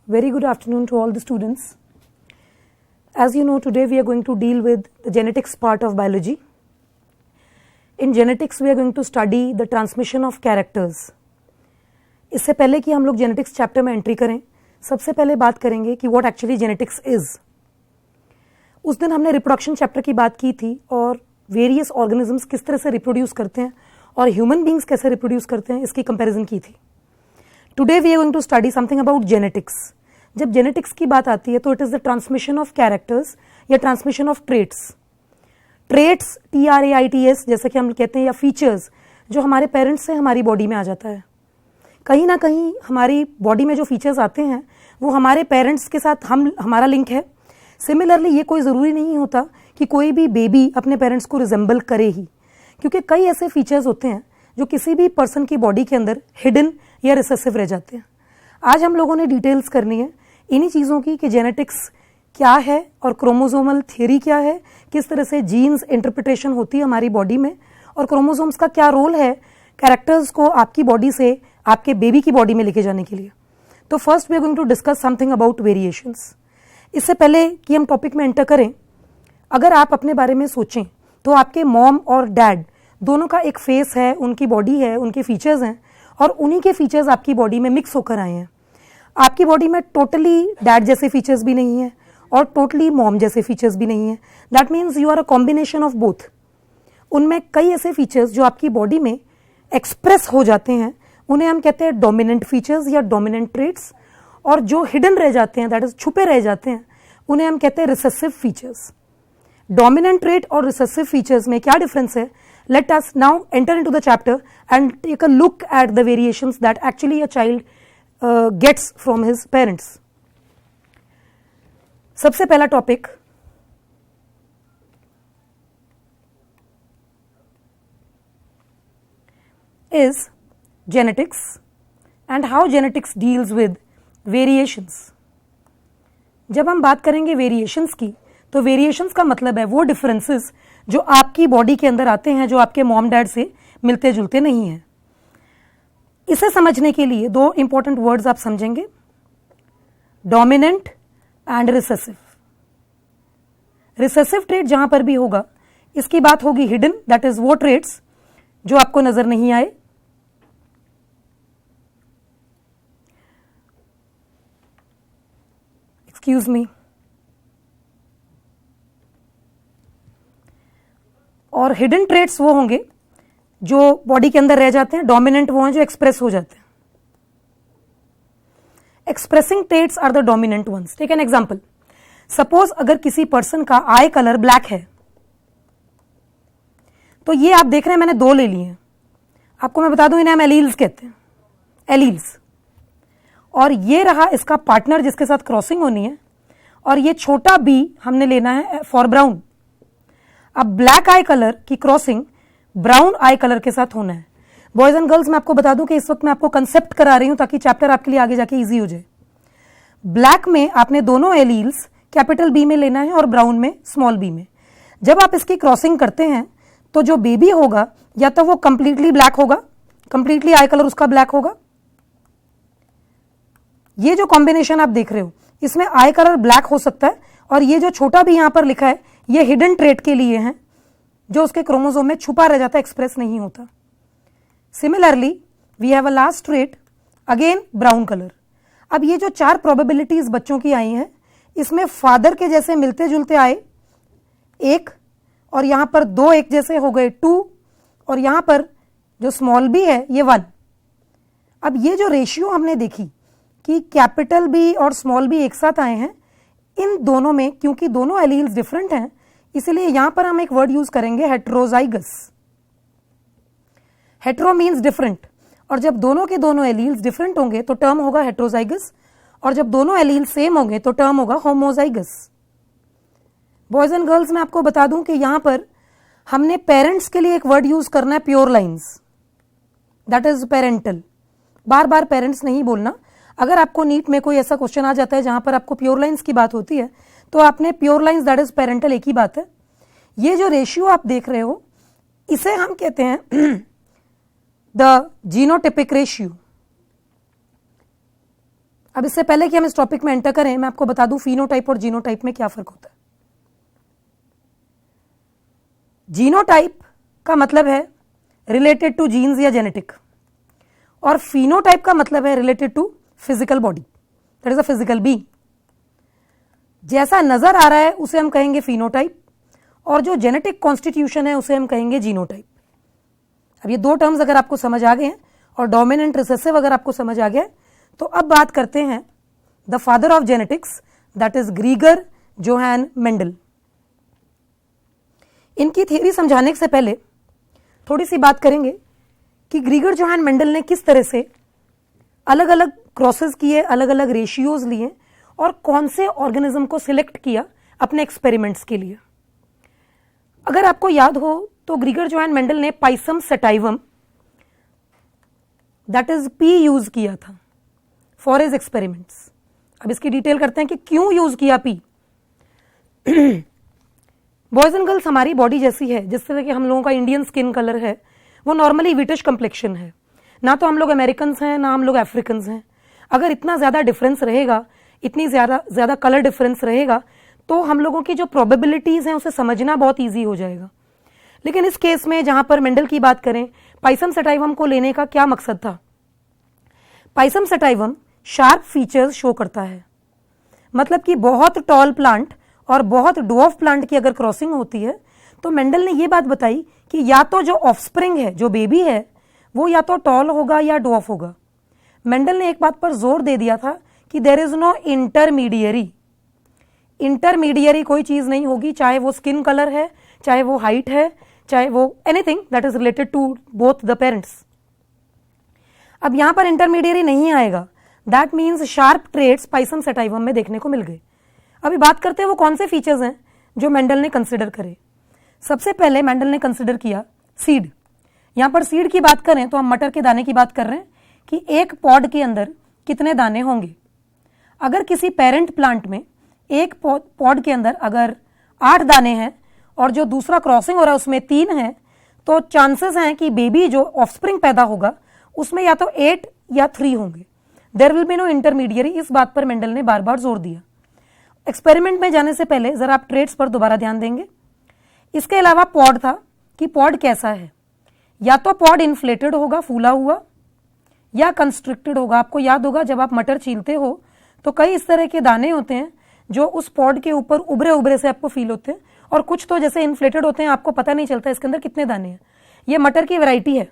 Very good afternoon to all the students. As you know, today we are going to deal with the genetics part of biology. In genetics, we are going to study the transmission of characters. इससे पहले कि हम लोग genetics chapter में entry करें, सबसे पहले बात करेंगे कि what actually genetics is. उस दिन हमने reproduction chapter की बात की थी और various organisms किस तरह से reproduce करते हैं और human beings कैसे reproduce करते हैं इसकी comparison की थी. Today we are going to study something about genetics. जब genetics की बात आती है तो it is the transmission of characters या transmission of traits. Traits TRAITS जैसे कि हम कहते हैं या features जो हमारे पेरेंट्स से हमारी बॉडी में आ जाता है. कहीं ना कहीं हमारी बॉडी में जो फीचर्स आते हैं वो हमारे पेरेंट्स के साथ हमारा लिंक है. सिमिलरली ये कोई ज़रूरी नहीं होता कि कोई भी बेबी अपने पेरेंट्स को रिजेंबल करे ही, क्योंकि कई ऐसे फीचर्स होते हैं जो किसी भी पर्सन की बॉडी के अंदर हिडन या रिसेसिव रह जाते हैं. आज हम लोगों ने डिटेल्स करनी है इन्हीं चीज़ों की कि जेनेटिक्स क्या है और क्रोमोसोमल थ्योरी क्या है, किस तरह से जीन्स इंटरप्रिटेशन होती है हमारी बॉडी में और क्रोमोसोम्स का क्या रोल है कैरेक्टर्स को आपकी बॉडी से आपके बेबी की बॉडी में लेके जाने के लिए. तो first we are going to discuss something about variations. इससे पहले कि हम टॉपिक में एंटर करें, अगर आप अपने बारे में सोचें तो आपके मॉम और डैड दोनों का एक फेस है, उनकी बॉडी है, उनके फीचर्स हैं और उन्हीं के फीचर्स आपकी बॉडी में मिक्स होकर आए हैं. आपकी बॉडी में टोटली डैड जैसे फीचर्स भी नहीं है और टोटली मॉम जैसे फीचर्स भी नहीं है. That means you are a combination of both. उनमें कई ऐसे फीचर्स जो आपकी बॉडी में एक्सप्रेस हो जाते हैं उन्हें हम कहते हैं डोमिनेंट फीचर्स या डोमिनेंट ट्रेट्स, और जो हिडन रह जाते हैं दैट इज छुपे रह जाते हैं उन्हें हम कहते हैं रिसेसिव फीचर्स. डोमिनेंट ट्रेट और रिसेसिव फीचर्स में क्या डिफरेंस है? Let us now enter into the chapter and take a look at the variations that actually a child gets from his parents. सबसे पहला topic is genetics and how genetics deals with variations. जब हम बात करेंगे variations की तो variations का मतलब है वो डिफरेंसेस जो आपकी बॉडी के अंदर आते हैं जो आपके मॉम डैड से मिलते जुलते नहीं हैं. इसे समझने के लिए दो इंपॉर्टेंट वर्ड्स आप समझेंगे, dominant and recessive. Recessive trait जहां पर भी होगा इसकी बात होगी हिडन, दैट इज वो ट्रेट्स जो आपको नजर नहीं आए. Excuse me. और हिडन ट्रेट्स वो होंगे जो बॉडी के अंदर रह जाते हैं. डोमिनेंट वो हैं जो एक्सप्रेस हो जाते हैं. Expressing traits are the dominant ones. Take an example. Suppose अगर किसी पर्सन का आई कलर ब्लैक है तो ये आप देख रहे हैं मैंने दो ले लिए हैं. आपको मैं बता दूं इन्हें हम एलील्स कहते हैं, एलील्स. और ये रहा इसका पार्टनर जिसके साथ क्रॉसिंग होनी है और ये छोटा बी हमने लेना है फॉर ब्राउन. अब ब्लैक आई कलर की क्रॉसिंग ब्राउन आई कलर के साथ होना है. बॉयज एंड गर्ल्स मैं आपको बता दूं कि इस वक्त मैं आपको कंसेप्ट करा रही हूं ताकि चैप्टर आपके लिए आगे जाके इजी हो जाए. ब्लैक में आपने दोनों एलील्स कैपिटल बी में लेना है और ब्राउन में स्मॉल बी में. जब आप इसकी क्रॉसिंग करते हैं तो जो बेबी होगा या तो वो कंप्लीटली ब्लैक होगा, कंप्लीटली आई कलर उसका ब्लैक होगा. ये जो कॉम्बिनेशन आप देख रहे हो इसमें आई कलर ब्लैक हो सकता है और ये जो छोटा भी यहां पर लिखा है ये हिडन ट्रेट के लिए हैं जो उसके क्रोमोसोम में छुपा रह जाता है, एक्सप्रेस नहीं होता. Similarly we have a last trait again brown colour. अब ये जो चार प्रोबेबिलिटीज बच्चों की आई हैं इसमें फादर के जैसे मिलते जुलते आए एक, और यहां पर दो एक जैसे हो गए 2, और यहां पर जो स्मॉल बी है ये 1. अब ये जो रेशियो हमने देखी कि कैपिटल बी और स्मॉल बी एक साथ आए हैं, इन दोनों में क्योंकि दोनों एलील्स डिफरेंट हैं इसलिए यहां पर हम एक वर्ड यूज करेंगे हेट्रोजाइगस. हेट्रो मीन्स डिफरेंट, और जब दोनों के दोनों एलील्स डिफरेंट होंगे तो टर्म होगा हेट्रोजाइगस, और जब दोनों एलील सेम होंगे तो टर्म होगा होमोजाइगस. बॉयज एंड गर्ल्स मैं आपको बता दूं कि यहां पर हमने पेरेंट्स के लिए एक वर्ड यूज करना है pure lines, that is parental. Bar bar parents नहीं बोलना. अगर आपको नीट में कोई ऐसा क्वेश्चन आ जाता है जहां पर आपको प्योर लाइन्स की बात होती है तो आपने pure lines that is parental एक ही बात है. ये जो रेशियो आप देख रहे हो इसे हम कहते हैं द जीनोटिपिक रेशियो. अब इससे पहले कि हम इस टॉपिक में एंटर करें, मैं आपको बता दूं फिनोटाइप और जीनोटाइप में क्या फर्क होता है। जीनोटाइप का मतलब है रिलेटेड टू जीन्स या जेनेटिक, और फिनोटाइप का मतलब है related to physical body, that is a physical being. जैसा नजर आ रहा है उसे हम कहेंगे फिनोटाइप, और जो जेनेटिक कॉन्स्टिट्यूशन है उसे हम कहेंगे जीनोटाइप। अब ये दो टर्म्स अगर आपको समझ आ गए हैं और डोमिनेंट रिसेसिव अगर आपको समझ आ गया, तो अब बात करते हैं the father of genetics, that is ग्रीगर Johan Mendel. इनकी थ्योरी समझाने से पहले थोड़ी सी बात करेंगे कि ग्रीगर जोहान मेंडल ने किस तरह से अलग अलग क्रॉसेस किए, अलग अलग रेशियोज लिए और कौन से ऑर्गेनिज्म को सिलेक्ट किया अपने एक्सपेरिमेंट्स के लिए। अगर आपको याद हो तो ग्रीगर जोहान मेंडल ने Pisum sativum, that is P, use किया था फॉर हिज एक्सपेरिमेंट्स। अब इसकी डिटेल करते हैं कि क्यों यूज किया पी। बॉयज एंड गर्ल्स, हमारी बॉडी जैसी है, जिस तरह कि हम लोगों का इंडियन स्किन कलर है वो नॉर्मली विटिश कंप्लेक्शन है। ना तो हम लोग अमेरिकन हैं ना हम लोग अफ्रीकन हैं। अगर इतना ज्यादा डिफरेंस रहेगा, इतनी ज्यादा कलर डिफरेंस रहेगा, तो हम लोगों की जो प्रोबेबिलिटीज हैं उसे समझना बहुत ईजी हो जाएगा। लेकिन इस केस में जहां पर मेंडल की बात करें, पाइसम सेटाइवम को लेने का क्या मकसद था। Pisum sativum sharp features show करता है, मतलब कि बहुत टॉल प्लांट और बहुत ड्वार्फ प्लांट की अगर क्रॉसिंग होती है तो मेंडल ने यह बात बताई कि या तो जो ऑफस्प्रिंग है, जो बेबी है, वो या तो टॉल होगा या ड्वार्फ होगा। मेंडल ने एक बात पर जोर दे दिया था कि there is no intermediary. Intermediary कोई चीज नहीं होगी, चाहे वो स्किन कलर है, चाहे वो हाइट है, चाहे वो anything that is related to both the parents. अब यहां पर इंटरमीडियरी नहीं आएगा, that means sharp traits Pisum sativum में देखने को मिल गए। अभी बात करते हैं वो कौन से फीचर्स हैं जो मेंडल ने कंसिडर करे। सबसे पहले मेंडल ने कंसिडर किया सीड। यहां पर सीड की बात करें तो हम मटर के दाने की बात कर रहे हैं कि एक पॉड के अंदर कितने दाने होंगे। अगर किसी पेरेंट प्लांट में एक पॉड के अंदर अगर 8 दाने हैं और जो दूसरा क्रॉसिंग हो रहा है उसमें 3 हैं, तो चांसेस हैं कि बेबी जो ऑफस्प्रिंग पैदा होगा उसमें या तो 8 या 3 होंगे। There will be no intermediary. इस बात पर मेंडल ने बार बार जोर दिया। एक्सपेरिमेंट में जाने से पहले जरा आप ट्रेट्स पर दोबारा ध्यान देंगे। इसके अलावा पॉड था कि पॉड कैसा है, या तो पॉड इन्फ्लेटेड होगा, फूला हुआ, या कंस्ट्रिक्टेड होगा। आपको याद होगा जब आप मटर छीलते हो तो कई इस तरह के दाने होते हैं जो उस पॉड के ऊपर उभरे उभरे से आपको फील होते हैं, और कुछ तो जैसे इन्फ्लेटेड होते हैं, आपको पता नहीं चलता इसके अंदर कितने दाने हैं। ये मटर की वैरायटी है।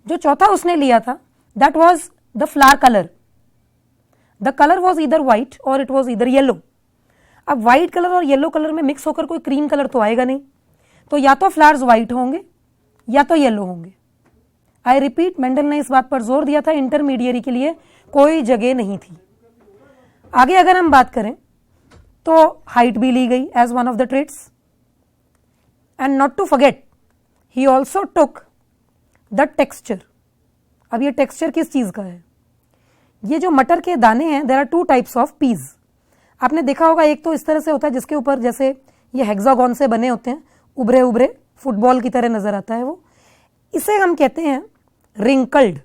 जो चौथा उसने लिया था that was the flower colour. The colour was इधर व्हाइट और इट वॉज इधर येलो। अब व्हाइट कलर और येलो कलर में मिक्स होकर कोई क्रीम कलर तो आएगा नहीं, तो या तो फ्लावर्स व्हाइट होंगे या तो येलो होंगे। आई रिपीट, मेंडल ने इस बात पर जोर दिया था इंटरमीडियरी के लिए कोई जगह नहीं थी। आगे अगर हम बात करें तो हाइट भी ली गई as one of the traits, and not to forget he also took the texture. अब ये टेक्सचर किस चीज का है। ये जो मटर के दाने हैं, there are 2 types of peas. आपने देखा होगा, एक तो इस तरह से होता है जिसके ऊपर जैसे ये हेक्सागोन से बने होते हैं, उभरे उभरे फुटबॉल की तरह नजर आता है वो, इसे हम कहते हैं रिंकल्ड।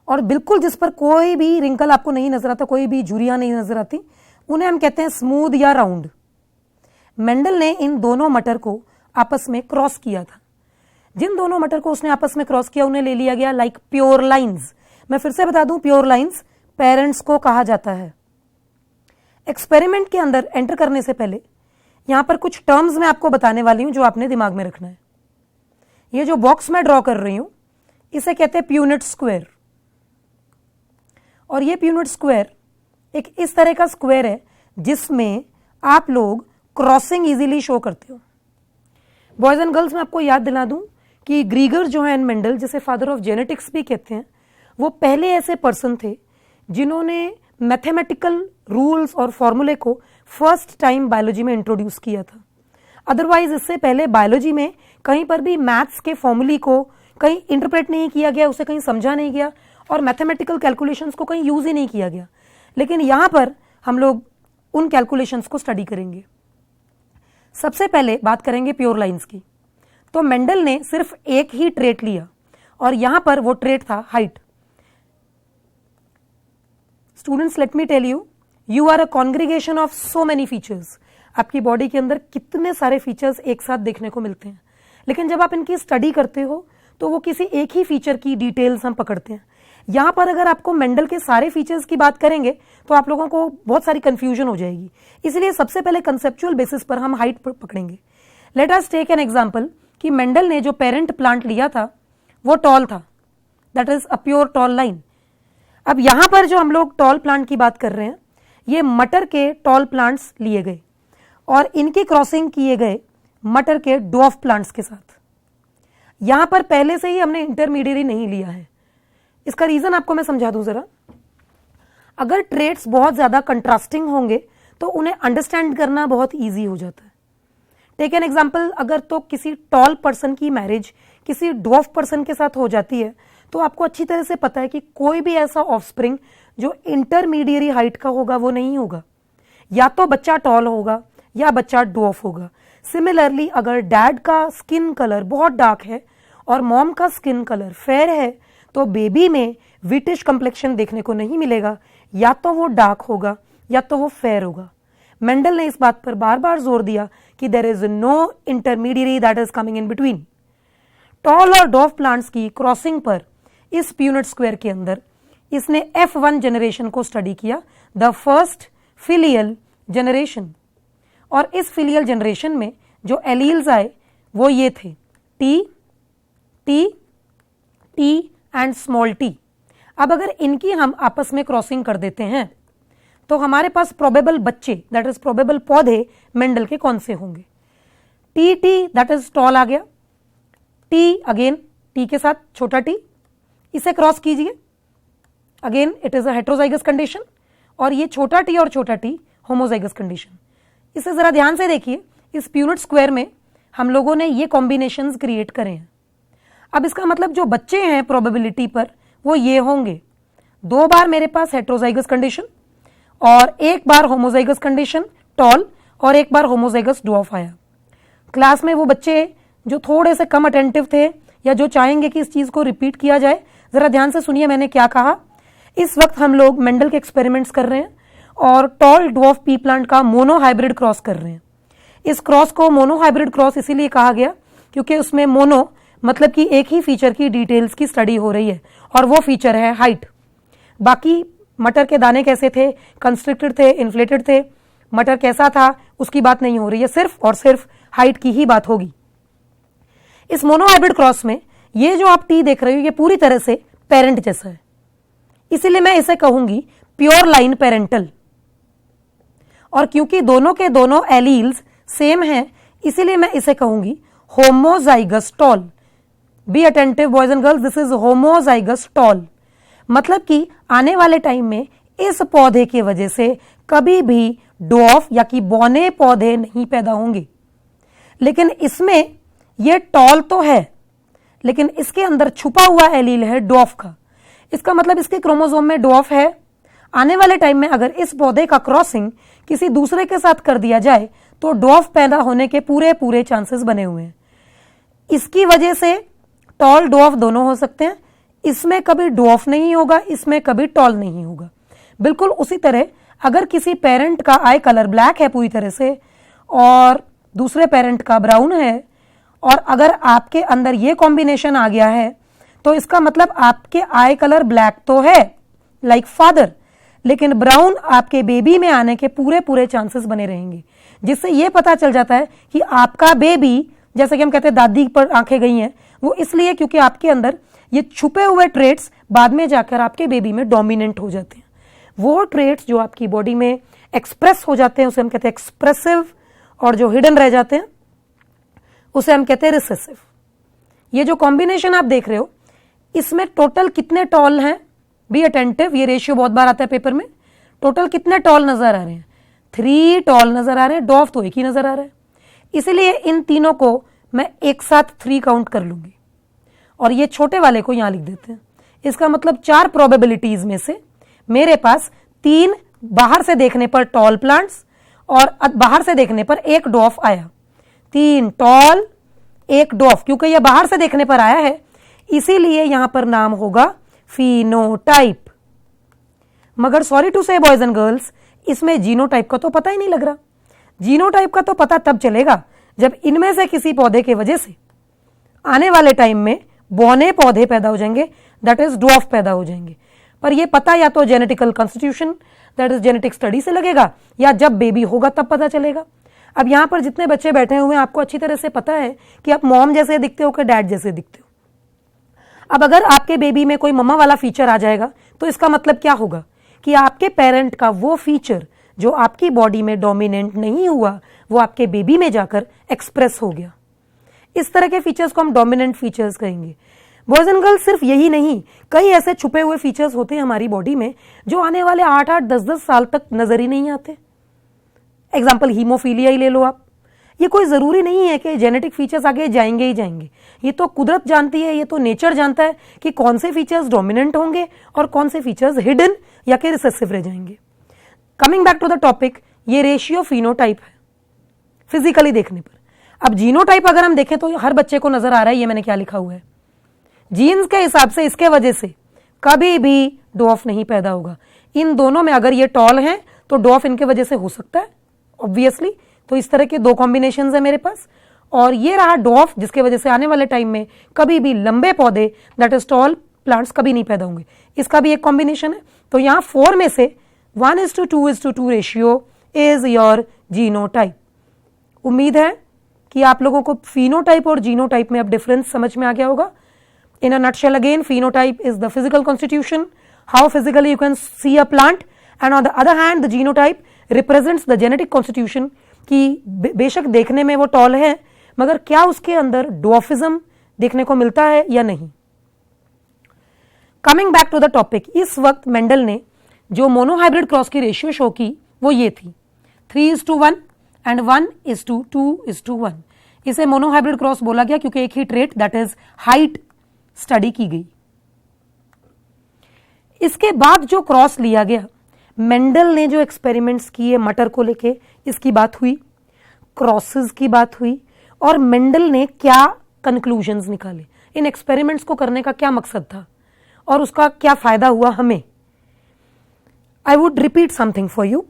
और बिल्कुल जिस पर कोई भी रिंकल आपको नहीं नजर आता, कोई भी झुर्रियां नहीं नजर आती, उन्हें हम कहते हैं स्मूथ या राउंड। मेंडल ने इन दोनों मटर को आपस में क्रॉस किया था। जिन दोनों मटर को उसने आपस में क्रॉस किया उन्हें ले लिया गया लाइक प्योर लाइन्स। मैं फिर से बता दूं, प्योर लाइन्स पेरेंट्स को कहा जाता है। एक्सपेरिमेंट के अंदर एंटर करने से पहले यहां पर कुछ टर्म्स मैं आपको बताने वाली हूं जो आपने दिमाग में रखना है। ये जो बॉक्स मैं ड्रॉ कर रही हूं इसे कहते हैं प्यूनिट स्क्वायर, और ये प्यूनिट स्क्वायर एक इस तरह का स्क्वायर है जिसमें आप लोग क्रॉसिंग इजीली शो करते हो। बॉयज एंड गर्ल्स, मैं आपको याद दिला दूं कि ग्रीगर जोहान मेंडल, जिसे फादर ऑफ जेनेटिक्स भी कहते हैं, वो पहले ऐसे पर्सन थे जिन्होंने मैथमेटिकल रूल्स और फॉर्मूले को फर्स्ट टाइम बायोलॉजी में इंट्रोड्यूस किया था। अदरवाइज इससे पहले बायोलॉजी में कहीं पर भी मैथ्स के फॉर्मूले को कहीं इंटरप्रेट नहीं किया गया, उसे कहीं समझा नहीं गया, और मैथमेटिकल कैलकुलेशंस को कहीं यूज ही नहीं किया गया। लेकिन यहां पर हम लोग उन कैलकुलेशंस को स्टडी करेंगे। सबसे पहले बात करेंगे प्योर लाइंस की। तो मेंडल ने सिर्फ एक ही ट्रेट लिया और यहां पर वो ट्रेट था height. Students, let me tell you, you are a congregation of so many features. आपकी बॉडी के अंदर कितने सारे फीचर्स एक साथ देखने को मिलते हैं, लेकिन जब आप इनकी स्टडी करते हो तो वो किसी एक ही फीचर की डिटेल्स हम पकड़ते हैं। यहां पर अगर आपको मेंडल के सारे फीचर्स की बात करेंगे तो आप लोगों को बहुत सारी कंफ्यूजन हो जाएगी, इसलिए सबसे पहले कंसेप्चुअल बेसिस पर हम हाइट पकड़ेंगे। Let us take an example कि मेंडल ने जो पेरेंट प्लांट लिया था वो टॉल था, that is a pure tall line. अब यहां पर जो हम लोग टॉल प्लांट की बात कर रहे हैं, ये मटर के टॉल प्लांट्स लिए गए और इनकी क्रॉसिंग किए गए मटर के ड्वार्फ प्लांट्स के साथ। यहां पर पहले से ही हमने इंटरमीडिएरी नहीं लिया है। इसका रीजन आपको मैं समझा दूं जरा। अगर ट्रेट्स बहुत ज्यादा कंट्रास्टिंग होंगे तो उन्हें अंडरस्टैंड करना बहुत इजी हो जाता है। टेक एन एग्जांपल, अगर तो किसी टॉल पर्सन की मैरिज किसी ड्वार्फ पर्सन के साथ हो जाती है तो आपको अच्छी तरह से पता है कि कोई भी ऐसा ऑफस्प्रिंग जो इंटरमीडिएरी हाइट का होगा वो नहीं होगा, या तो बच्चा टॉल होगा या बच्चा ड्वार्फ होगा। सिमिलरली अगर डैड का स्किन कलर बहुत डार्क है और मॉम का स्किन कलर फेयर है तो बेबी में विटिश कंप्लेक्शन देखने को नहीं मिलेगा, या तो वो डार्क होगा या तो वो फेयर होगा। मेंडल ने इस बात पर बार बार जोर दिया कि there is no intermediary that is coming in between. Tall और ड्वार्फ प्लांट्स की क्रॉसिंग पर इस प्यूनेट स्क्वायर के अंदर इसने F1 जनरेशन को स्टडी किया, द फर्स्ट फिलियल जनरेशन। और इस फिलियल जनरेशन में जो एलील्स आए वो ये थे T, T, T and small T. अब अगर इनकी हम आपस में क्रॉसिंग कर देते हैं तो हमारे पास प्रोबेबल बच्चे दैट इज प्रोबेबल पौधे मेंडल के कौन से होंगे? T T that is tall आ गया, टी अगेन टी के साथ छोटा टी, इसे क्रॉस कीजिए, again it is a heterozygous condition, और ये छोटा टी और छोटा टी होमोजाइगस कंडीशन। इसे जरा ध्यान से देखिए, इस प्यूनेट स्क्वायर में हम लोगों ने ये कॉम्बिनेशंस क्रिएट करे हैं। अब इसका मतलब जो बच्चे हैं प्रोबेबिलिटी पर वो ये होंगे, 2 बार मेरे पास हेट्रोजाइगस कंडीशन और 1 बार होमोजाइगस कंडीशन टॉल और 1 बार होमोजाइगस ड्वार्फ आया। क्लास में वो बच्चे जो थोड़े से कम अटेंटिव थे या जो चाहेंगे कि इस चीज को रिपीट किया जाए, जरा ध्यान से सुनिए मैंने क्या कहा। इस वक्त हम लोग मेंडल के एक्सपेरिमेंट्स कर रहे हैं और टॉल ड्वार्फ पी प्लांट का मोनो हाइब्रिड क्रॉस कर रहे हैं। इस क्रॉस को मोनो हाइब्रिड क्रॉस इसीलिए कहा गया क्योंकि उसमें मोनो मतलब कि एक ही फीचर की डिटेल्स की स्टडी हो रही है और वो फीचर है हाइट। बाकी मटर के दाने कैसे थे, कंस्ट्रिक्टेड थे, इन्फ्लेटेड थे, मटर कैसा था उसकी बात नहीं हो रही है, सिर्फ और सिर्फ हाइट की ही बात होगी। इस मोनो हाइब्रिड क्रॉस में ये जो आप टी देख रहे हो ये पूरी तरह से पेरेंट जैसा है, इसीलिए मैं इसे कहूंगी प्योर लाइन पेरेंटल। और क्योंकि दोनों के दोनों एलील्स सेम हैं इसीलिए मैं इसे कहूंगी homozygous tall. Be attentive boys and girls, this is homozygous tall. मतलब कि आने वाले टाइम में इस पौधे की वजह से कभी भी ड्वार्फ या कि बौने पौधे नहीं पैदा होंगे। लेकिन इसमें यह टॉल तो है लेकिन इसके अंदर छुपा हुआ एलील है ड्वार्फ का। इसका मतलब इसके क्रोमोसोम में ड्वार्फ है। आने वाले टाइम में अगर इस पौधे का क्रॉसिंग किसी दूसरे के साथ कर दिया जाए तो ड्वार्फ पैदा होने के पूरे चांसेस बने हुए हैं। इसकी वजह से टॉल ड्वार्फ दोनों हो सकते हैं। इसमें कभी ड्वार्फ नहीं होगा, इसमें कभी टॉल नहीं होगा। बिल्कुल उसी तरह अगर किसी पेरेंट का आई कलर ब्लैक है पूरी तरह से और दूसरे पेरेंट का ब्राउन है और अगर आपके अंदर ये कॉम्बिनेशन आ गया है तो इसका मतलब आपके आई कलर ब्लैक तो है लाइक फादर, लेकिन ब्राउन आपके बेबी में आने के पूरे चांसेस बने रहेंगे, जिससे ये पता चल जाता है कि आपका बेबी, जैसे कि हम कहते हैं दादी पर आंखें गई हैं, वो इसलिए क्योंकि आपके अंदर ये छुपे हुए ट्रेट्स बाद में जाकर आपके बेबी में डोमिनेंट हो जाते हैं। वो ट्रेट्स जो आपकी बॉडी में एक्सप्रेस हो जाते हैं उसे हम कहते हैं एक्सप्रेसिव, और जो हिडन रह जाते हैं उसे हम कहते हैं रिसेसिव। ये जो कॉम्बिनेशन आप देख रहे हो इसमें टोटल कितने टॉल हैं, बी अटेंटिव, ये रेशियो बहुत बार आता है पेपर में। टोटल कितने टॉल नजर आ रहे हैं? 3 टॉल नजर आ रहे हैं, ड्वार्फ तो एक ही नजर आ रहा है। इसीलिए इन तीनों को मैं एक साथ 3 काउंट कर लूंगी और ये छोटे वाले को यहां लिख देते हैं। इसका मतलब 4 प्रोबेबिलिटीज में से मेरे पास 3 बाहर से देखने पर टॉल प्लांट्स और बाहर से देखने पर 1 ड्वार्फ आया। 3 टॉल 1 ड्वार्फ, क्योंकि यह बाहर से देखने पर आया है इसीलिए यहां पर नाम होगा फिनोटाइप। मगर सॉरी टू से बॉयज एंड गर्ल्स, इसमें जीनोटाइप का तो पता ही नहीं लग रहा। जीनोटाइप का तो पता तब चलेगा जब इनमें से किसी पौधे के वजह से आने वाले टाइम में बौने पौधे पैदा हो जाएंगे, दैट इज ड्वार्फ पैदा हो जाएंगे। पर ये पता या तो genetical constitution, that is genetic study से लगेगा, या जब बेबी होगा तब पता चलेगा। अब यहां पर जितने बच्चे बैठे हुए हैं, आपको अच्छी तरह से पता है कि आप मॉम जैसे दिखते हो कि डैड जैसे दिखते हो। अब अगर आपके बेबी में कोई मम्मा वाला फीचर आ जाएगा तो इसका मतलब क्या होगा कि आपके पेरेंट का वो फीचर जो आपकी बॉडी में डोमिनेंट नहीं हुआ, वो आपके बेबी में जाकर एक्सप्रेस हो गया। इस तरह के फीचर्स को हम डोमिनेंट फीचर्स कहेंगे। बॉयज एंड गर्ल्स, सिर्फ यही नहीं, कई ऐसे छुपे हुए फीचर्स होते हैं हमारी बॉडी में जो आने वाले 8-8, 10-10 साल तक नजर ही नहीं आते। एग्जाम्पल हीमोफीलिया ही ले लो आप। ये कोई जरूरी नहीं है कि जेनेटिक फीचर्स आगे जाएंगे ही जाएंगे, ये तो कुदरत जानती है, ये तो नेचर जानता है कि कौन से फीचर्स डोमिनेंट होंगे और कौन से फीचर्स हिडन या कि रिसेसिव रह जाएंगे। Coming back to the topic, ये रेशियो फिनोटाइप है फिजिकली देखने पर। अब जीनोटाइप अगर हम देखें तो हर बच्चे को नजर आ रहा है, ये मैंने क्या लिखा हुआ है, जीन्स के हिसाब से इसके वजह से कभी भी डॉफ नहीं पैदा होगा। इन दोनों में अगर ये टॉल हैं तो डॉफ इनके वजह से हो सकता है ऑब्वियसली। तो इस तरह के दो कॉम्बिनेशंस है मेरे पास, और ये रहा डॉफ जिसके वजह से आने वाले टाइम में कभी भी लंबे पौधे, दैट इज टॉल प्लांट्स, कभी नहीं पैदा होंगे। इसका भी एक कॉम्बिनेशन है। तो यहां 4 में से 1:2:2 रेशियो इज योर जीनोटाइप। उम्मीद है कि आप लोगों को फिनोटाइप और जीनोटाइप में अब डिफरेंस समझ में आ गया होगा। In a nutshell again, phenotype is the physical constitution, how physically you can see a plant, and on the other hand, the genotype represents the genetic constitution कि बेशक देखने में वो टॉल है, मगर क्या उसके अंदर डॉर्फिज्म देखने को मिलता है या नहीं। Coming back to the topic, इस वक्त मेंडल ने जो मोनोहाइब्रिड क्रॉस की रेशियो शो की वो ये थी 3:1 एंड 1:2:1। इसे मोनोहाइब्रिड क्रॉस बोला गया क्योंकि एक ही trait, that is height, study की गई। इसके बाद जो क्रॉस लिया गया, मेंडल ने जो एक्सपेरिमेंट्स किए मटर को लेके, इसकी बात हुई, क्रॉसेस की बात हुई, और मेंडल ने क्या कंक्लूजन्स निकाले, इन एक्सपेरिमेंट्स को करने का क्या मकसद था और उसका क्या फायदा हुआ हमें। I would repeat something for you.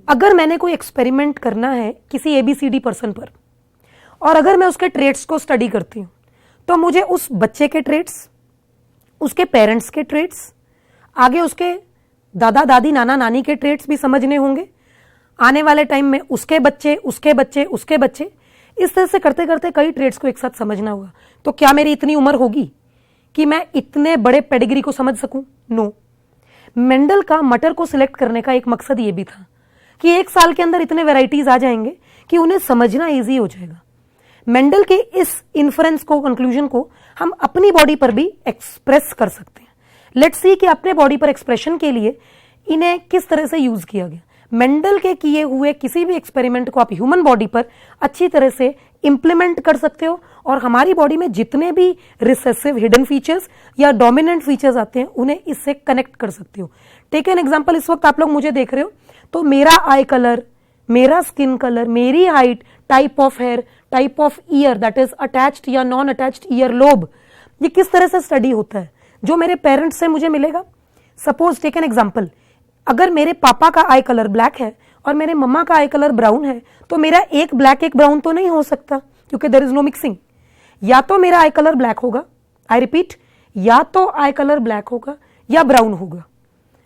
अगर मैंने कोई एक्सपेरिमेंट करना है किसी ABCD पर्सन पर, और अगर मैं उसके ट्रेट्स को स्टडी करती हूं, तो मुझे उस बच्चे के ट्रेट्स, उसके पेरेंट्स के ट्रेट्स, आगे उसके दादा दादी नाना नानी के ट्रेट्स भी समझने होंगे, आने वाले टाइम में उसके बच्चे, उसके बच्चे, उसके बच्चे, इस तरह से करते करते कई ट्रेट्स को एक साथ समझना होगा। तो क्या मेरी इतनी उम्र होगी कि मैं इतने बड़े पेडिग्री को समझ सकूं? नो। मेंडल का मटर को सिलेक्ट करने का एक मकसद ये भी था कि 1 साल के अंदर इतने वेराइटीज आ जाएंगे कि उन्हें समझना ईजी हो जाएगा। मेंडल के इस इन्फ्रेंस को, कंक्लूजन को हम अपनी बॉडी पर भी एक्सप्रेस कर सकते हैं। लेट्स सी कि अपने बॉडी पर एक्सप्रेशन के लिए इन्हें किस तरह से यूज किया गया। मेंडल के किए हुए किसी भी एक्सपेरिमेंट को आप ह्यूमन बॉडी पर अच्छी तरह से इंप्लीमेंट कर सकते हो, और हमारी बॉडी में जितने भी रिसेसिव हिडन फीचर्स या डोमिनेंट फीचर्स आते हैं उन्हें इससे कनेक्ट कर सकते हो। टेक एन एग्जांपल, इस वक्त आप लोग मुझे देख रहे हो, तो मेरा आई कलर, मेरा स्किन कलर, मेरी height, type of hair, type of ear, that is attached या नॉन अटैच्ड ईयर लोब, ये किस तरह से स्टडी होता है जो मेरे पेरेंट्स से मुझे मिलेगा। सपोज टेक एन एग्जांपल, अगर मेरे पापा का आई कलर ब्लैक है और मेरे मम्मा का आई कलर ब्राउन है, तो मेरा एक ब्लैक एक ब्राउन तो नहीं हो सकता क्योंकि देयर इज नो मिक्सिंग। या तो मेरा आई कलर ब्लैक होगा, आई रिपीट, या तो आई कलर ब्लैक होगा या ब्राउन होगा।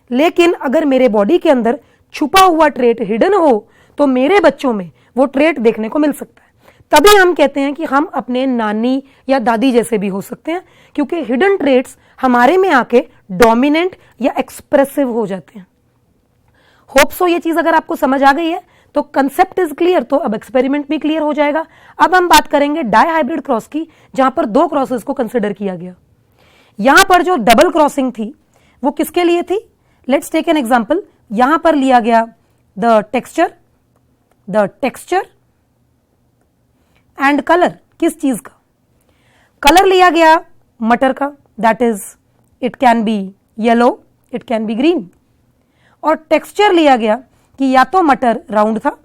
लेकिन अगर मेरे बॉडी के अंदर छुपा हुआ ट्रेट हिडन हो तो मेरे बच्चों में वो ट्रेट देखने को मिल सकता है। तभी हम कहते हैं कि हम अपने नानी या दादी जैसे भी हो सकते हैं, क्योंकि हिडन ट्रेट्स हमारे में आके डोमिनेंट या एक्सप्रेसिव हो जाते हैं। होप सो ये चीज अगर आपको समझ आ गई है तो कंसेप्ट इज क्लियर, तो अब एक्सपेरिमेंट भी क्लियर हो जाएगा। अब हम बात करेंगे डाई हाइब्रिड क्रॉस की, जहां पर 2 क्रॉसेस को कंसिडर किया गया। यहां पर जो डबल क्रॉसिंग थी वो किसके लिए थी? Let's take an example. यहां पर लिया गया द टेक्सचर एंड कलर। किस चीज का? कलर लिया गया मटर का, that is it can be yellow, it can be green. और टेक्सचर लिया गया कि या तो मटर राउंड था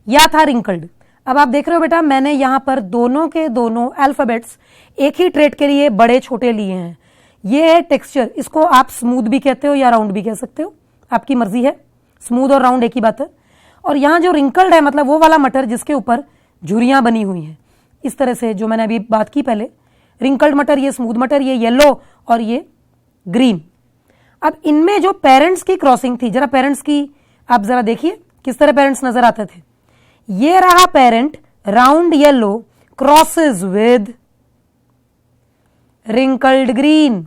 या था रिंकल्ड। अब आप देख रहे हो बेटा, मैंने यहां पर दोनों के दोनों अल्फाबेट्स एक ही ट्रेट के लिए बड़े छोटे लिए हैं। ये है टेक्सचर, इसको आप स्मूथ भी कहते हो या राउंड भी कह सकते हो, आपकी मर्जी है, स्मूथ और राउंड एक ही बात है। और यहाँ जो रिंकल्ड है मतलब वो वाला मटर जिसके ऊपर झुर्रियाँ बनी हुई हैं, इस तरह से जो मैंने अभी बात की पहले, रिंकल्ड मटर, ये स्मूथ मटर, ये येलो और ये ग्रीन। अब इनमें जो पेरेंट्स की क्रॉसिंग थी, जरा पेरेंट्स की आप जरा देखिए किस तरह पेरेंट्स नजर आते थे। ये रहा parent round yellow crosses with wrinkled green.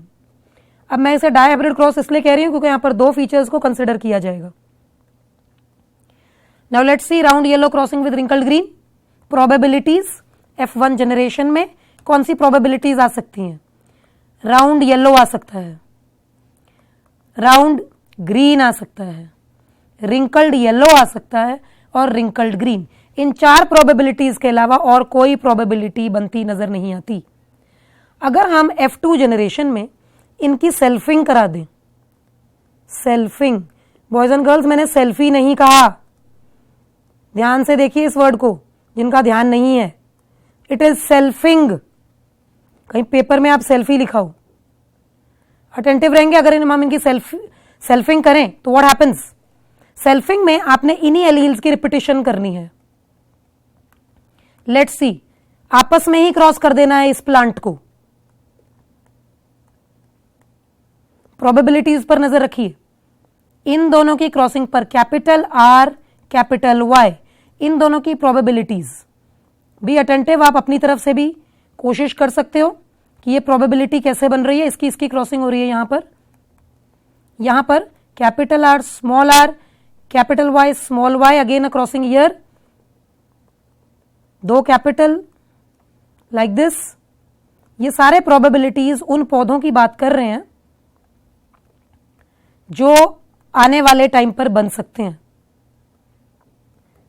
अब मैं इसे डायहाइब्रिड क्रॉस इसलिए कह रही हूं क्योंकि यहां पर दो फीचर्स को कंसिडर किया जाएगा। Now let's see round yellow crossing with wrinkled green. Probabilities F1 generation में कौन सी प्रोबेबिलिटीज आ सकती हैं? राउंड येलो आ सकता है, राउंड ग्रीन आ सकता है, रिंकल्ड येलो आ सकता है और रिंकल्ड ग्रीन। इन चार प्रोबेबिलिटीज के अलावा और कोई प्रोबेबिलिटी बनती नजर नहीं आती। अगर हम F2 जनरेशन में इनकी सेल्फिंग करा दें, सेल्फिंग, बॉयज एंड गर्ल्स मैंने सेल्फी नहीं कहा, ध्यान से देखिए इस वर्ड को, जिनका ध्यान नहीं है, इट इज सेल्फिंग। कहीं पेपर में आप सेल्फी लिखाओ, अटेंटिव रहेंगे। अगर हम इनकी सेल्फिंग करें तो व्हाट हैपेंस? सेल्फिंग में आपने इन्हीं एलील्स की रिपीटिशन करनी है। लेट्स सी, आपस में ही क्रॉस कर देना है इस प्लांट को। प्रोबेबिलिटीज पर नजर रखिए, इन दोनों की क्रॉसिंग पर कैपिटल R कैपिटल Y, इन दोनों की प्रोबेबिलिटीज। बी अटेंटिव, आप अपनी तरफ से भी कोशिश कर सकते हो कि ये प्रोबेबिलिटी कैसे बन रही है। इसकी क्रॉसिंग हो रही है यहां पर capital R small r capital Y small y, again a crossing here, दो कैपिटल लाइक दिस। ये सारे प्रोबेबिलिटीज उन पौधों की बात कर रहे हैं जो आने वाले टाइम पर बन सकते हैं।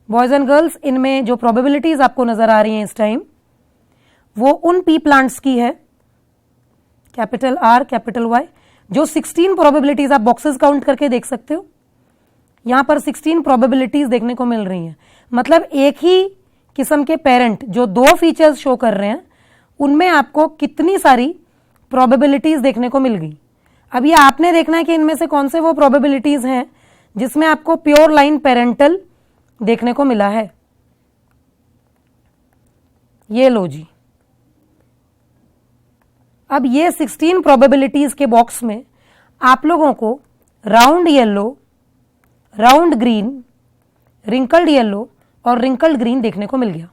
बॉयज एंड गर्ल्स, इनमें जो प्रोबेबिलिटीज आपको नजर आ रही हैं इस टाइम, वो उन पी प्लांट्स की है, कैपिटल R कैपिटल Y, जो 16 प्रोबेबिलिटीज आप बॉक्सेस काउंट करके देख सकते हो। यहां पर 16 प्रोबेबिलिटीज देखने को मिल रही हैं। मतलब एक ही किस्म के पेरेंट जो दो फीचर्स शो कर रहे हैं, उनमें आपको कितनी सारी प्रोबेबिलिटीज देखने को मिल गई। अब ये आपने देखना है कि इनमें से कौन से वो प्रोबेबिलिटीज हैं जिसमें आपको प्योर लाइन पेरेंटल देखने को मिला है। ये लो जी, अब ये 16 प्रोबेबिलिटीज के बॉक्स में आप लोगों को round yellow, round green, wrinkled yellow और रिंकल्ड ग्रीन देखने को मिल गया।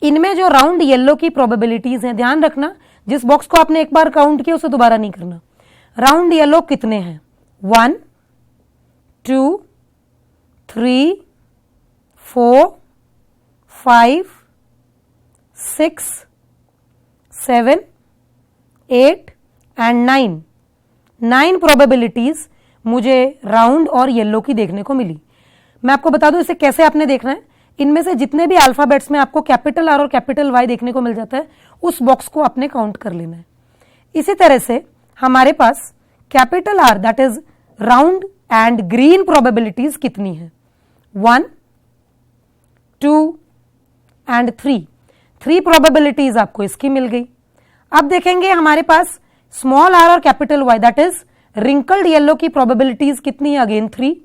इनमें जो राउंड येलो की प्रोबेबिलिटीज हैं, ध्यान रखना जिस बॉक्स को आपने एक बार काउंट किया उसे दोबारा नहीं करना। राउंड येलो कितने हैं? 1 2 3 4 5 6 7 8 एंड 9। 9 प्रोबेबिलिटीज मुझे राउंड और येलो की देखने को मिली। मैं आपको बता दूं इसे कैसे आपने देखना है। इनमें से जितने भी अल्फाबेट्स में आपको कैपिटल R और कैपिटल Y देखने को मिल जाता है, उस बॉक्स को आपने काउंट कर लेना है। इसी तरह से हमारे पास capital R that is round and green probabilities कितनी है? 1 2 एंड 3। 3 प्रोबेबिलिटीज आपको इसकी मिल गई। अब देखेंगे हमारे पास स्मॉल r और capital Y that is wrinkled yellow की प्रोबेबिलिटीज कितनी है? अगेन 3।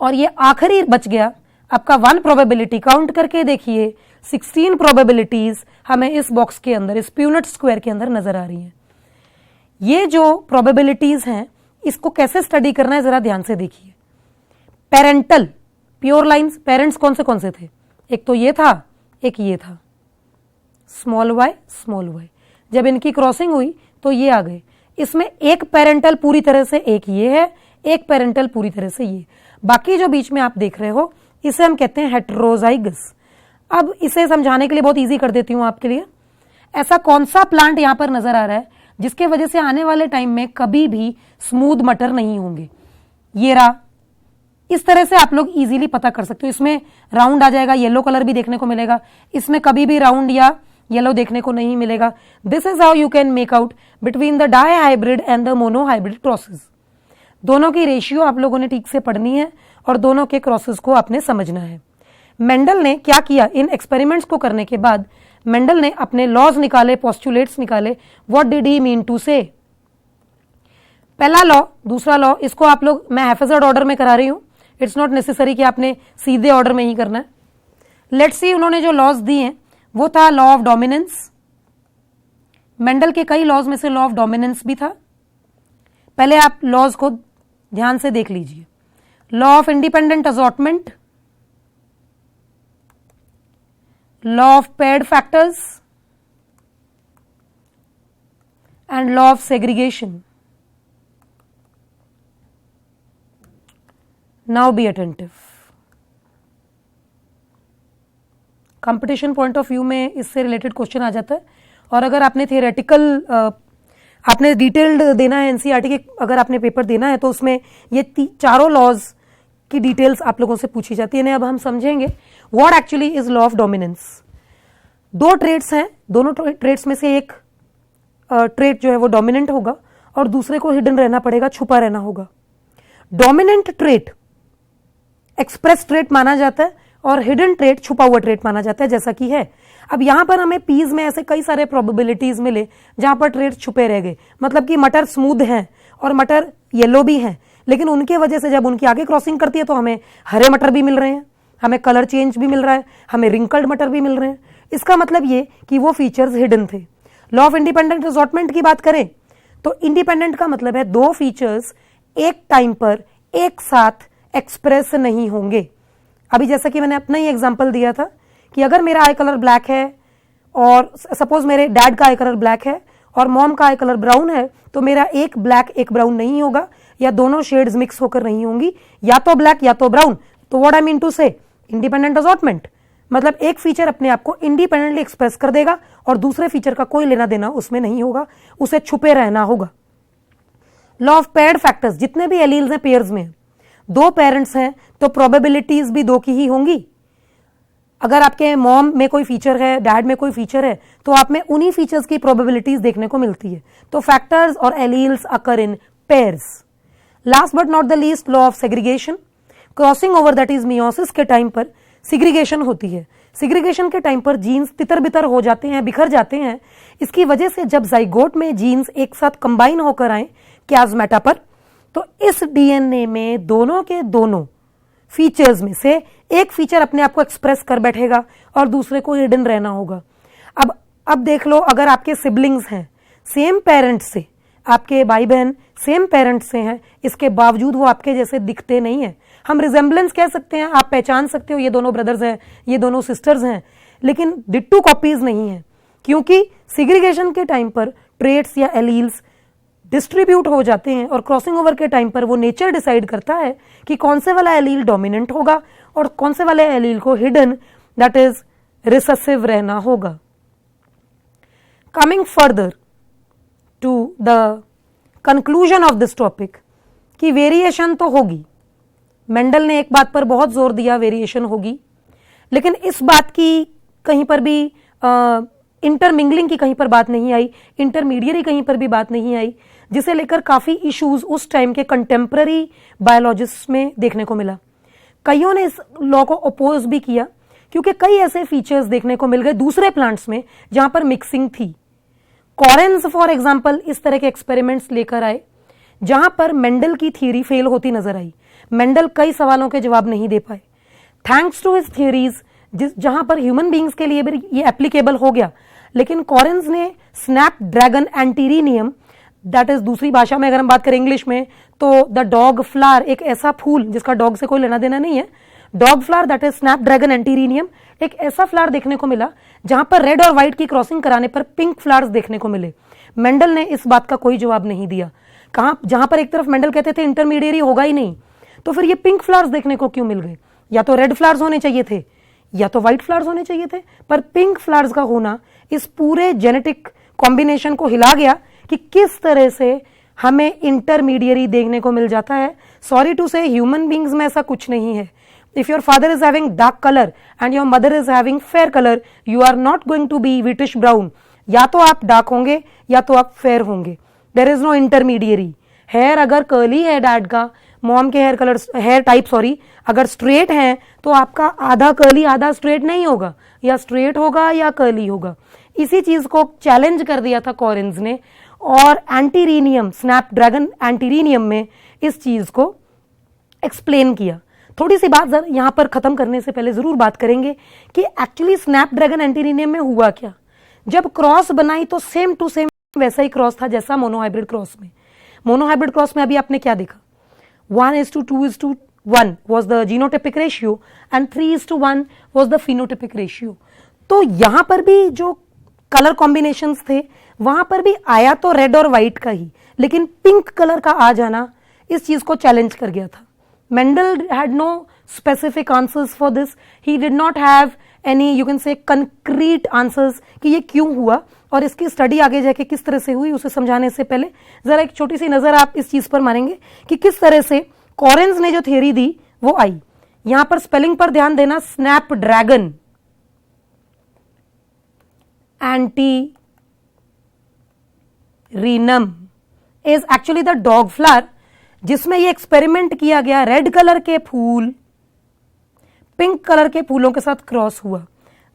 और ये आखिरी बच गया आपका 1 प्रोबेबिलिटी। काउंट करके देखिए 16 प्रोबेबिलिटीज हमें इस बॉक्स के अंदर, इस प्यूनेट स्क्वायर के अंदर नजर आ रही हैं। ये जो प्रोबेबिलिटीज हैं इसको कैसे स्टडी करना है जरा ध्यान से देखिए। पेरेंटल प्योर लाइंस, पेरेंट्स कौन से थे? एक तो ये था, एक ये था, स्मॉल y स्मॉल y। जब इनकी क्रॉसिंग हुई तो ये आ गए। इसमें एक पेरेंटल पूरी तरह से एक ये है, एक पेरेंटल पूरी तरह से ये। बाकी जो बीच में आप देख रहे हो इसे हम कहते हैं हेटेरोजाइगस। अब इसे समझाने के लिए बहुत इजी कर देती हूं आपके लिए। ऐसा कौन सा प्लांट यहां पर नजर आ रहा है जिसके वजह से आने वाले टाइम में कभी भी स्मूथ मटर नहीं होंगे? ये रहा। इस तरह से आप लोग इजीली पता कर सकते हो। इसमें राउंड आ जाएगा, येलो कलर भी देखने को मिलेगा। इसमें कभी भी राउंड या येलो देखने को नहीं मिलेगा। This is how you can make out between the dihybrid and the monohybrid crosses. दोनों की रेशियो आप लोगों ने ठीक से पढ़नी है और दोनों के क्रॉसेस को आपने समझना है। मेंडल ने क्या किया, इन एक्सपेरिमेंट्स को करने के बाद मेंडल ने अपने लॉज निकाले, पोस्टुलेट्स निकाले. What did he mean to say? पहला लॉ, दूसरा लॉ, इसको आप लोग, मैं हैफेजर्ड ऑर्डर में करा रही हूं, इट्स नॉट नेसेसरी कि आपने सीधे ऑर्डर में ही करना है. लेट्स सी, उन्होंने जो लॉज दिए हैं वो था लॉ ऑफ डोमिनेंस. मेंडल के कई लॉज में से लॉ ऑफ डोमिनेंस भी था. पहले आप लॉज को ध्यान से देख लीजिए. Law of independent assortment, law of paired factors and law of segregation. Now be attentive. Competition point of view में इससे रिलेटेड क्वेश्चन आ जाता है. और अगर आपने थियोरेटिकल, आपने डिटेल्ड देना है एनसीईआरटी के, अगर आपने पेपर देना है तो उसमें ये चारों लॉज की डिटेल्स आप लोगों से पूछी जाती है. अब हम समझेंगे what actually is law of dominance. दो ट्रेट्स हैं, दोनों ट्रेट्स में से एक ट्रेट जो है वो डोमिनेंट होगा और दूसरे को हिडन रहना पड़ेगा, छुपा रहना होगा. डोमिनेंट ट्रेट एक्सप्रेस ट्रेट माना जाता है और हिडन ट्रेट छुपा हुआ ट्रेट माना जाता है, जैसा कि है. अब यहां पर हमें पीज में ऐसे कई सारे प्रोबेबिलिटीज मिले जहां पर ट्रेट छुपे रह गए. मतलब कि मटर स्मूथ हैं और मटर येलो भी हैं, लेकिन उनके वजह से जब उनकी आगे क्रॉसिंग करती है तो हमें हरे मटर भी मिल रहे हैं, हमें कलर चेंज भी मिल रहा है, हमें रिंकल्ड मटर भी मिल रहे हैं. इसका मतलब ये कि वो फीचर्स हिडन थे. लॉ ऑफ इंडिपेंडेंट असॉर्टमेंट की बात करें तो इंडिपेंडेंट का मतलब है दो फीचर्स एक टाइम पर एक साथ एक्सप्रेस नहीं होंगे. अभी जैसा कि मैंने अपना ही एग्जांपल दिया था कि अगर मेरा आई कलर ब्लैक है और सपोज मेरे डैड का आई कलर ब्लैक है और मॉम का आई कलर ब्राउन है, तो मेरा एक ब्लैक एक ब्राउन नहीं होगा, या दोनों शेड्स मिक्स होकर नहीं होंगी, या तो ब्लैक या तो ब्राउन. तो व्हाट आई मीन टू से, इंडिपेंडेंट असॉर्टमेंट मतलब एक फीचर अपने आप को इंडिपेंडेंटली एक्सप्रेस कर देगा और दूसरे फीचर का कोई लेना देना उसमें नहीं होगा, उसे छुपे रहना होगा. लॉ ऑफ पेयर्ड फैक्टर्स, जितने भी एलील्स हैं पेयर्स में, दो पेरेंट्स हैं तो प्रोबेबिलिटीज भी दो की ही होंगी. अगर आपके मॉम में कोई फीचर है, डैड में कोई फीचर है, तो आप में उन्हीं फीचर्स की प्रोबेबिलिटीज देखने को मिलती है. तो फैक्टर्स और alleles occur in pairs. Last but not the least, law of segregation. Crossing over that is meiosis के टाइम पर सिग्रीगेशन होती है. सिग्रीगेशन के टाइम पर जीन्स तितर बितर हो जाते हैं, बिखर जाते हैं. इसकी वजह से जब जाइगोट में जीन्स एक साथ कंबाइन होकर आए क्याजमेटा पर, तो इस डीएनए में दोनों के दोनों फीचर्स में से एक फीचर अपने आप को एक्सप्रेस कर बैठेगा और दूसरे को हिडन रहना होगा. अब देख लो, अगर आपके सिबलिंग्स हैं, सेम पेरेंट्स से, आपके भाई बहन सेम पेरेंट्स से हैं, इसके बावजूद वो आपके जैसे दिखते नहीं हैं. हम रिजेम्बलेंस कह सकते हैं, आप पहचान सकते हो ये दोनों ब्रदर्स हैं, ये दोनों सिस्टर्स हैं, लेकिन डिट्टू कॉपीज नहीं है, क्योंकि सिग्रीगेशन के टाइम पर ट्रेट्स या एलील्स डिस्ट्रीब्यूट हो जाते हैं और क्रॉसिंग ओवर के टाइम पर वो नेचर डिसाइड करता है कि कौन से वाला एलील डोमिनेंट होगा और कौन से वाले एलील को हिडन, दैट इज रिसेसिव रहना होगा. Coming further to the conclusion of this topic कि वेरिएशन तो होगी. मेंडल ने एक बात पर बहुत जोर दिया, वेरिएशन होगी, लेकिन इस बात की कहीं पर भी इंटरमिंगलिंग की कहीं पर बात नहीं आई, इंटरमीडियरी कहीं पर भी बात नहीं आई, जिसे लेकर काफी इश्यूज उस टाइम के कंटेम्पररी बायोलॉजिस्ट में देखने को मिला. कईयों ने इस लॉ को अपोज भी किया क्योंकि कई ऐसे फीचर्स देखने को मिल गए दूसरे प्लांट्स में जहां पर मिक्सिंग थी. कॉरेंस फॉर एग्जाम्पल इस तरह के एक्सपेरिमेंट्स लेकर आए जहां पर मेंडल की थ्योरी फेल होती नजर आई. मेंडल कई सवालों के जवाब नहीं दे पाए. थैंक्स टू हिज थ्योरीज, जहां पर ह्यूमन बींग्स के लिए भी ये एप्लीकेबल हो गया, लेकिन कॉरेंस ने स्नैपड्रैगन एंटीरिनियम, दैट इज दूसरी भाषा में अगर हम बात करें इंग्लिश में तो द डॉग फ्लावर, एक ऐसा फूल जिसका डॉग से कोई लेना देना नहीं है, dog flower that is snapdragon antirrhinum, एक ऐसा फ्लावर देखने को मिला जहां पर रेड और व्हाइट की क्रॉसिंग कराने पर पिंक फ्लावर्स देखने को मिले. मेंडल ने इस बात का कोई जवाब नहीं दिया. जहां पर एक तरफ मेंडल कहते थे इंटरमीडिएरी होगा ही नहीं, तो फिर ये पिंक फ्लावर्स देखने को क्यों मिल गए? या तो रेड फ्लावर्स होने चाहिए थे या तो व्हाइट फ्लावर्स होने चाहिए थे, पर पिंक फ्लावर्स का होना इस पूरे जेनेटिक कॉम्बिनेशन को हिला गया कि किस तरह से हमें इंटरमीडिएरी देखने को मिल जाता है. Sorry to say, human beings में ऐसा कुछ नहीं है. If your father is having dark colour and your mother is having fair colour, you are not going to be whitish brown. या तो आप डार्क होंगे या तो आप फेयर होंगे. There is no intermediary. Hair अगर कर्ली है डैड का, मॉम के हेयर टाइप अगर स्ट्रेट हैं तो आपका आधा कर्ली आधा स्ट्रेट नहीं होगा, या स्ट्रेट होगा या कर्ली होगा। इसी चीज को चैलेंज कर दिया था कॉरिन्स ने, और एंटीरीनियम, स्नैपड्रैगन एंटीरीनियम में इस चीज को एक्सप्लेन किया। थोड़ी सी बात यहां पर खत्म करने से पहले जरूर बात करेंगे कि एक्चुअली स्नैपड्रैगन एंटीरीनियम में हुआ क्या। जब क्रॉस बनाई तो सेम टू सेम वैसा ही क्रॉस था जैसा मोनोहाइब्रिड क्रॉस में। मोनोहाइब्रिड क्रॉस में अभी आपने क्या देखा, 1:2:1 was the genotypic ratio and 3:1 was the phenotypic ratio। तो यहां पर भी जो कलर कॉम्बिनेशंस थे वहां पर भी आया तो रेड और व्हाइट का ही, लेकिन पिंक कलर का आ जाना इस चीज को चैलेंज कर गया था। Mendel had no specific answers for this. He did not have any, you can say, concrete answers कि ये क्यों हुआ और इसकी स्टडी आगे जाके किस तरह से हुई, उसे समझाने से पहले जरा एक छोटी सी नजर आप इस चीज पर मारेंगे कि किस तरह से कॉरेंस ने जो थियरी दी वो आई। यहां पर स्पेलिंग पर ध्यान देना, snapdragon antirrhinum is actually the dog flower, जिसमें ये एक्सपेरिमेंट किया गया, रेड कलर के फूल पिंक कलर के फूलों के साथ क्रॉस हुआ।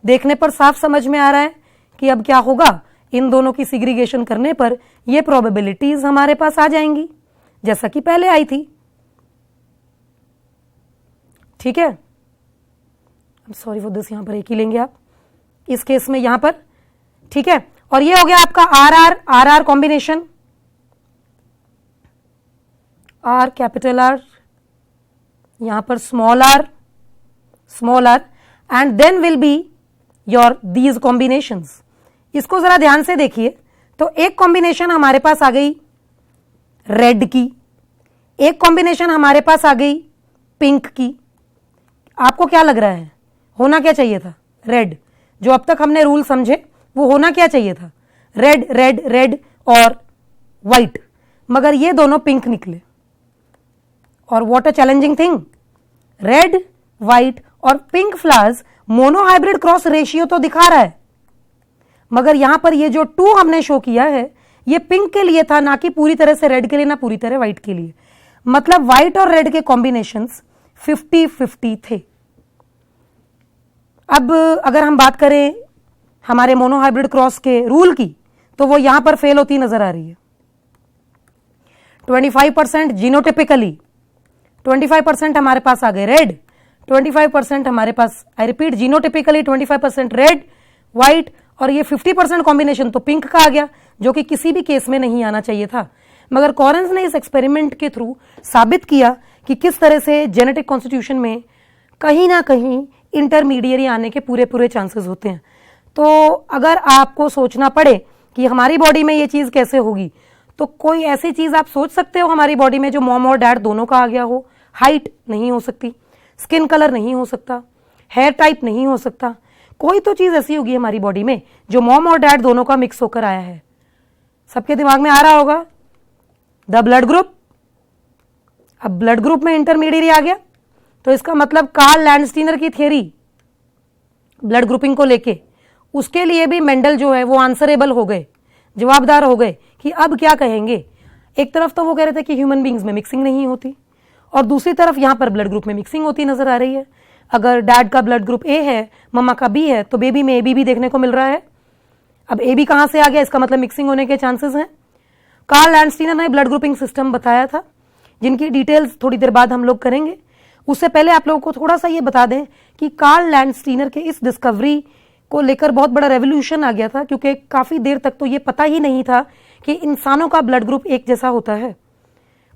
देखने पर साफ समझ में आ रहा है कि अब क्या होगा, इन दोनों की सिग्रीगेशन करने पर ये प्रोबेबिलिटीज हमारे पास आ जाएंगी जैसा कि पहले आई थी। ठीक है, सॉरी फॉर दिस, यहां पर एक ही लेंगे आप इस केस में यहां पर। ठीक है, और ये हो गया आपका R R combination, R capital R, यहां पर small R and then will be your these combinations. इसको जरा ध्यान से देखिए तो एक कॉम्बिनेशन हमारे पास आ गई रेड की, एक कॉम्बिनेशन हमारे पास आ गई पिंक की। आपको क्या लग रहा है होना क्या चाहिए था? रेड। जो अब तक हमने रूल समझे वो होना क्या चाहिए था? रेड रेड रेड और व्हाइट, मगर ये दोनों पिंक निकले। और what a challenging thing, red white और pink flowers monohybrid cross ratio तो दिखा रहा है, मगर यहां पर ये जो 2 हमने शो किया है ये पिंक के लिए था, ना कि पूरी तरह से रेड के लिए, ना पूरी तरह व्हाइट के लिए। मतलब व्हाइट और रेड के कॉम्बिनेशंस 50-50 थे। अब अगर हम बात करें हमारे मोनोहाइब्रिड क्रॉस के रूल की तो वो यहां पर फेल होती नजर आ रही है। 25% जीनोटिपिकली, 25% हमारे पास आ गए रेड, 25% हमारे पास, I repeat, genotypically 25% red white, और ये 50% कॉम्बिनेशन तो पिंक का आ गया, जो कि किसी भी केस में नहीं आना चाहिए था। मगर कॉरेंस ने इस एक्सपेरिमेंट के थ्रू साबित किया कि किस तरह से जेनेटिक कॉन्स्टिट्यूशन में कहीं ना कहीं इंटरमीडिएरी आने के पूरे चांसेस होते हैं। तो अगर आपको सोचना पड़े कि हमारी बॉडी में ये चीज कैसे होगी, तो कोई ऐसी चीज आप सोच सकते हो हमारी बॉडी में जो मॉम और डैड दोनों का आ गया हो। हाइट नहीं हो सकती, स्किन कलर नहीं हो सकता, हेयर टाइप नहीं हो सकता, कोई तो चीज ऐसी होगी हमारी बॉडी में जो मॉम और डैड दोनों का मिक्स होकर आया है। सबके दिमाग में आ रहा होगा द ब्लड ग्रुप। अब ब्लड ग्रुप में इंटरमीडिएरी आ गया तो इसका मतलब कार्ल लैंडस्टीनर की थियरी ब्लड ग्रुपिंग को लेके, उसके लिए भी मेंडल जो है वो आंसरेबल हो गए, जवाबदार हो गए कि अब क्या कहेंगे। एक तरफ तो वो कह रहे थे कि ह्यूमन बींग्स में मिक्सिंग नहीं होती, और दूसरी तरफ यहां पर ब्लड ग्रुप में मिक्सिंग होती नजर आ रही है। अगर डैड का ब्लड ग्रुप ए है, मम्मा का बी है, तो बेबी में एबी भी देखने को मिल रहा है। अब एबी कहां से आ गया, इसका मतलब मिक्सिंग होने के चांसेस हैं। कार्ल लैंडस्टीनर ने ब्लड ग्रुपिंग सिस्टम बताया था, जिनकी डिटेल्स थोड़ी देर बाद हम लोग करेंगे। उससे पहले आप लोगों को थोड़ा सा ये बता दें कि कार्ल लैंडस्टीनर के इस डिस्कवरी को लेकर बहुत बड़ा रेवोल्यूशन आ गया था, क्योंकि काफी देर तक तो ये पता ही नहीं था कि इंसानों का ब्लड ग्रुप एक जैसा होता है।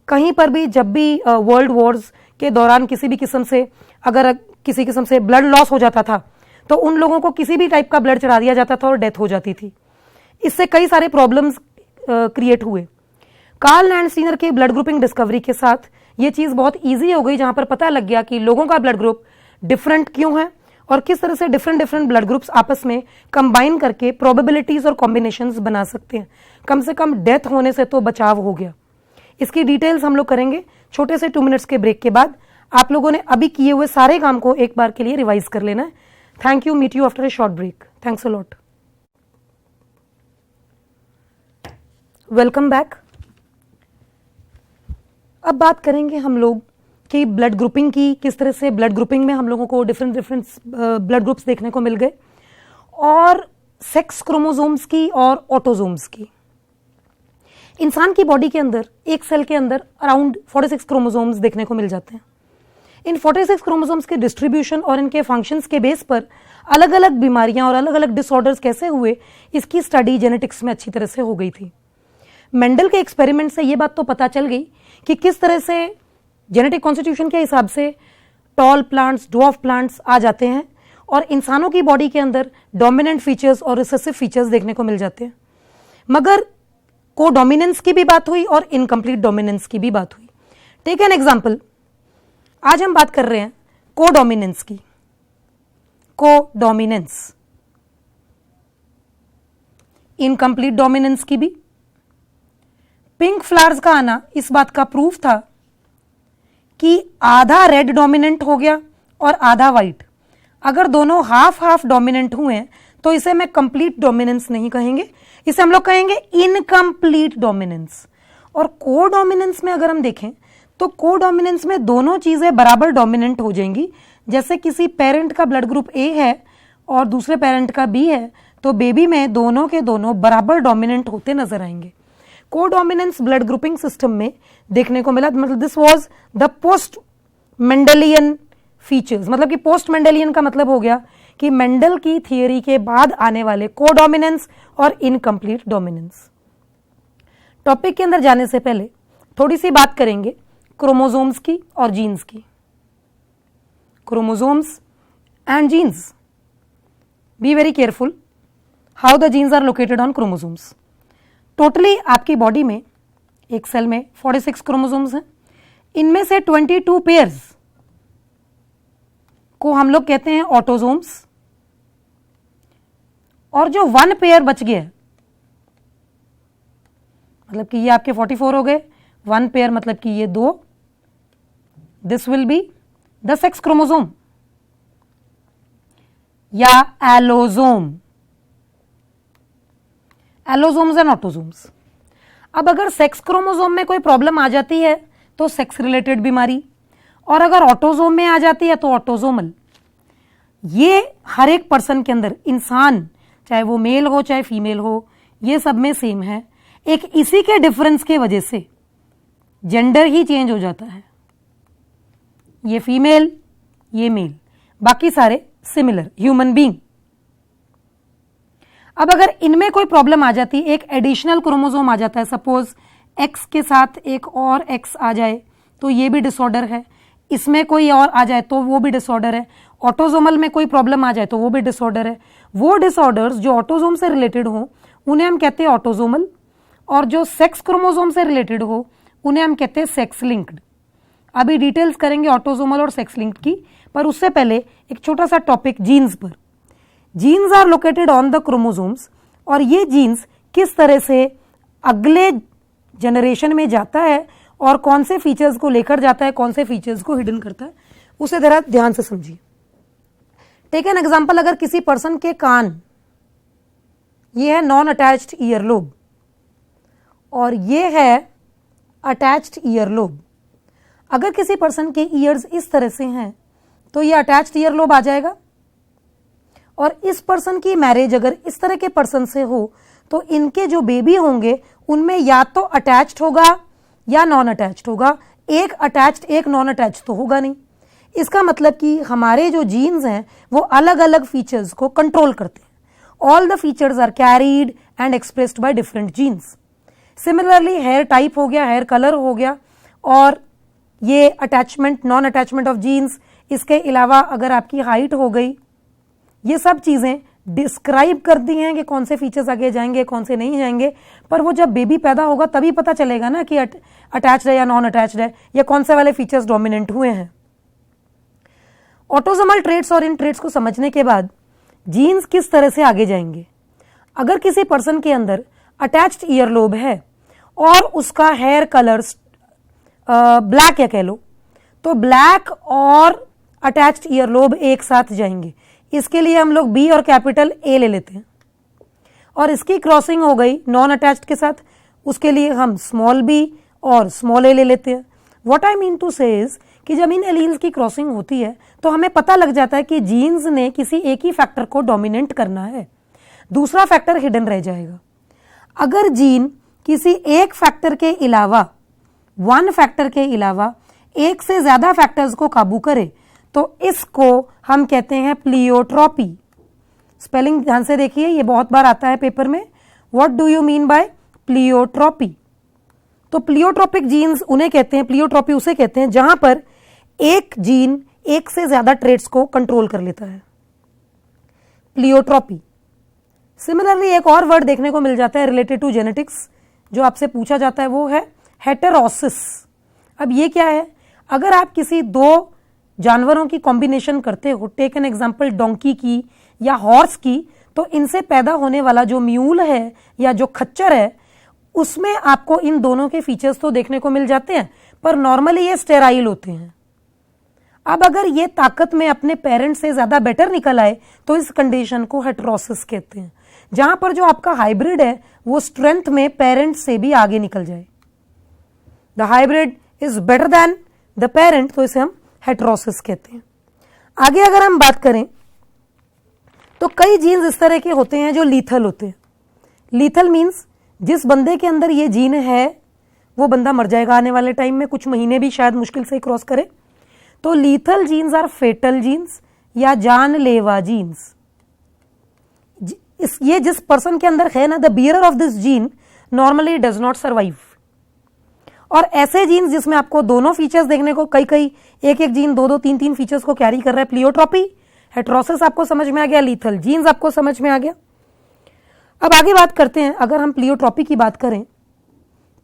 कहीं पर भी जब भी वर्ल्ड वॉर्स के दौरान किसी भी किस्म से अगर किसी किस्म से ब्लड लॉस हो जाता था तो उन लोगों को किसी भी टाइप का ब्लड चढ़ा दिया जाता था और डेथ हो जाती थी। इससे कई सारे प्रॉब्लम्स क्रिएट हुए। कार्ल लैंडस्टीनर के ब्लड ग्रुपिंग डिस्कवरी के साथ ये चीज बहुत इजी हो गई, जहां पर पता लग गया कि लोगों का ब्लड ग्रुप डिफरेंट क्यों है और किस तरह से डिफरेंट ब्लड ग्रुप्स आपस में कंबाइन करके प्रोबेबिलिटीज और कॉम्बिनेशंस बना सकते हैं। कम से कम डेथ होने से तो बचाव हो गया। इसकी डिटेल्स हम लोग करेंगे छोटे से 2 मिनट्स के ब्रेक के बाद। आप लोगों ने अभी किए हुए सारे काम को एक बार के लिए रिवाइज कर लेना है। Thank you, meet you after a short break. Thanks a lot. Welcome back. अब बात करेंगे हम लोग कि ब्लड ग्रुपिंग की, किस तरह से ब्लड ग्रुपिंग में हम लोगों को डिफरेंट ब्लड ग्रुप्स देखने को मिल गए, और सेक्स क्रोमोसोम्स की और ऑटोसोम्स की। इंसान की बॉडी के अंदर एक सेल के अंदर अराउंड 46 क्रोमोसोम्स देखने को मिल जाते हैं। इन 46 क्रोमोसोम्स के डिस्ट्रीब्यूशन और इनके फंक्शंस के बेस पर अलग अलग बीमारियां और अलग अलग डिसऑर्डर्स कैसे हुए, इसकी स्टडी जेनेटिक्स में अच्छी तरह से हो गई थी। मेंडल के एक्सपेरिमेंट से ये बात तो पता चल गई कि किस तरह से जेनेटिक कॉन्स्टिट्यूशन के हिसाब से टॉल प्लांट्स, ड्वार्फ प्लांट्स आ जाते हैं और इंसानों की बॉडी के अंदर डोमिनेंट फीचर्स और रिसेसिव फीचर्स देखने को मिल जाते हैं। मगर को डोमिनेंस की भी बात हुई और इनकम्प्लीट डोमिनेंस की भी बात हुई। टेक एन एग्जाम्पल, आज हम बात कर रहे हैं कोडोमिनेंस की। कोडोमिनेंस, इनकम्प्लीट डोमिनेंस की भी। पिंक फ्लावर्स का आना इस बात का प्रूफ था कि आधा रेड डोमिनेंट हो गया और आधा वाइट। अगर दोनों हाफ हाफ डोमिनेंट हुए तो इसे मैं कंप्लीट डोमिनेंस नहीं कहेंगे, इसे हम लोग कहेंगे इनकम्प्लीट डोमिनेंस। और कोडोमिनेंस में अगर हम देखें तो कोडोमिनेंस में दोनों चीजें बराबर डोमिनेंट हो जाएंगी। जैसे किसी पेरेंट का ब्लड ग्रुप ए है और दूसरे पेरेंट का बी है, तो बेबी में दोनों के दोनों बराबर डोमिनेंट होते नजर आएंगे। कोडोमिनेंस ब्लड ग्रुपिंग सिस्टम में देखने को मिला। मतलब this was the post Mendelian features. मतलब कि पोस्ट मेंडेलियन का मतलब हो गया कि मेंडल की थियरी के बाद आने वाले कोडोमिनेंस और इनकम्प्लीट डोमिनेंस। टॉपिक के अंदर जाने से पहले थोड़ी सी बात करेंगे क्रोमोसोम्स की और जीन्स की। Chromosomes and genes, be very careful how the genes are located on chromosomes. Totally आपकी बॉडी में एक सेल में 46 क्रोमोसोम्स हैं। इनमें से 22 पेयर्स को हम लोग कहते हैं ऑटोसोम्स, और जो 1 पेयर बच गया, मतलब कि ये आपके 44 हो गए, 1 पेयर मतलब कि ये 2, this will be the sex chromosome या एलोसोम। Allosomes and autosomes. अब अगर सेक्स क्रोमोसोम में कोई प्रॉब्लम आ जाती है तो सेक्स रिलेटेड बीमारी, और अगर ऑटोसोम में आ जाती है तो ऑटोसोमल। ये हर एक पर्सन के अंदर, इंसान चाहे वो मेल हो चाहे फीमेल हो, ये सब में सेम है। एक इसी के डिफरेंस के वजह से जेंडर ही चेंज हो जाता है। ये फीमेल, ये मेल, बाकी सारे सिमिलर ह्यूमन बीइंग। अब अगर इनमें कोई प्रॉब्लम आ जाती, एक एडिशनल क्रोमोसोम आ जाता है, सपोज एक्स के साथ एक और एक्स आ जाए तो ये भी डिसऑर्डर है, इसमें कोई और आ जाए तो वो भी डिसऑर्डर है, ऑटोसोमल में कोई प्रॉब्लम आ जाए तो वो भी डिसऑर्डर है। वो डिसऑर्डर्स जो ऑटोसोम से रिलेटेड हो उन्हें हम कहते हैं ऑटोसोमल, और जो सेक्स क्रोमोसोम से रिलेटेड हो उन्हें हम कहते हैं सेक्स लिंक्ड। अभी डिटेल्स करेंगे ऑटोसोमल और सेक्स लिंक्ड की, पर उससे पहले एक छोटा सा टॉपिक जीन्स पर। Genes are located on the chromosomes, और ये जीन्स किस तरह से अगले जनरेशन में जाता है और कौन से फीचर्स को लेकर जाता है, कौन से फीचर्स को हिडन करता है, उसे जरा ध्यान से समझिए। टेक एन एग्जांपल, अगर किसी पर्सन के कान, ये है नॉन अटैच्ड ईयर लोब और ये है अटैच्ड ईयर लोब। अगर किसी पर्सन के ईयर्स इस तरह से हैं तो ये अटैच्ड ईयर लोब आ जाएगा, और इस पर्सन की मैरिज अगर इस तरह के पर्सन से हो तो इनके जो बेबी होंगे उनमें या तो अटैच्ड होगा या नॉन अटैच्ड होगा। एक अटैच्ड एक नॉन अटैच्ड तो होगा नहीं। इसका मतलब कि हमारे जो जीन्स हैं वो अलग अलग फीचर्स को कंट्रोल करते हैं। All the features are carried and expressed by different genes. Similarly hair type हो गया, हेयर कलर हो गया, और ये attachment, non attachment of genes, इसके अलावा अगर आपकी हाइट हो गई, ये सब चीजें डिस्क्राइब कर दी हैं कि कौन से फीचर्स आगे जाएंगे कौन से नहीं जाएंगे। पर वो जब बेबी पैदा होगा तभी पता चलेगा ना कि अटैच्ड है या नॉन अटैच्ड है, या कौन से वाले फीचर्स डोमिनेंट हुए हैं। ऑटोसोमल ट्रेट्स और इन ट्रेट्स को समझने के बाद जीन्स किस तरह से आगे जाएंगे। अगर किसी पर्सन के अंदर अटैच्ड ईयर लोब है और उसका हेयर कलर ब्लैक या कह लो, तो ब्लैक और अटैच्ड ईयर लोब एक साथ जाएंगे। इसके लिए हम लोग बी और कैपिटल ए ले लेते हैं, और इसकी क्रॉसिंग हो गई नॉन अटैच्ड के साथ, उसके लिए हम स्मॉल बी और स्मॉल ए ले लेते हैं। व्हाट आई मीन टू से इज कि जब इन एलील्स की क्रॉसिंग होती है तो हमें पता लग जाता है कि जीन्स ने किसी एक ही फैक्टर को डोमिनेट करना है, दूसरा फैक्टर हिडन रह जाएगा। अगर जीन किसी एक फैक्टर के अलावा, वन फैक्टर के अलावा एक से ज्यादा फैक्टर्स को काबू करे तो इसको हम कहते हैं प्लियोट्रॉपी। स्पेलिंग ध्यान से देखिए, ये बहुत बार आता है पेपर में। What do you mean by pleiotropy? तो प्लियोट्रोपिक जीन्स उन्हें कहते हैं, प्लियोट्रॉपी उसे कहते हैं जहां पर एक जीन एक से ज्यादा ट्रेट्स को कंट्रोल कर लेता है, प्लियोट्रॉपी। सिमिलरली एक और वर्ड देखने को मिल जाता है रिलेटेड टू जेनेटिक्स, जो आपसे पूछा जाता है, वो है हेटेरोसिस। अब ये क्या है? अगर आप किसी दो जानवरों की कॉम्बिनेशन करते हो, टेक एन एग्जांपल डोंकी की या हॉर्स की, तो इनसे पैदा होने वाला जो म्यूल है या जो खच्चर है, उसमें आपको इन दोनों के फीचर्स तो देखने को मिल जाते हैं, पर नॉर्मली ये स्टेराइल होते हैं। अब अगर ये ताकत में अपने पेरेंट से ज्यादा बेटर निकल आए तो इस कंडीशन को हेटेरोसिस कहते हैं, जहां पर जो आपका हाइब्रिड है वो स्ट्रेंथ में पेरेंट से भी आगे निकल जाए। The hybrid is better than the parent, तो इसे हम हेटेरोसिस कहते हैं। आगे अगर हम बात करें तो कई जीन्स इस तरह के होते हैं जो लीथल होते हैं। लीथल मीन्स जिस बंदे के अंदर ये जीन है वो बंदा मर जाएगा आने वाले टाइम में, कुछ महीने भी शायद मुश्किल से क्रॉस करे। तो lethal genes are fetal genes या जानलेवा जीन्स। ये जिस पर्सन के अंदर है ना, the bearer of this gene normally does not survive. और ऐसे जीन्स जिसमें आपको दोनों फीचर्स देखने को, कई एक जीन दो तीन फीचर्स को कैरी कर रहा है, प्लियोट्रॉपी, हेटेरोसिस आपको समझ में आ गया, लीथल जीन्स आपको समझ में आ गया। अब आगे बात करते हैं, अगर हम प्लियोट्रॉपी की बात करें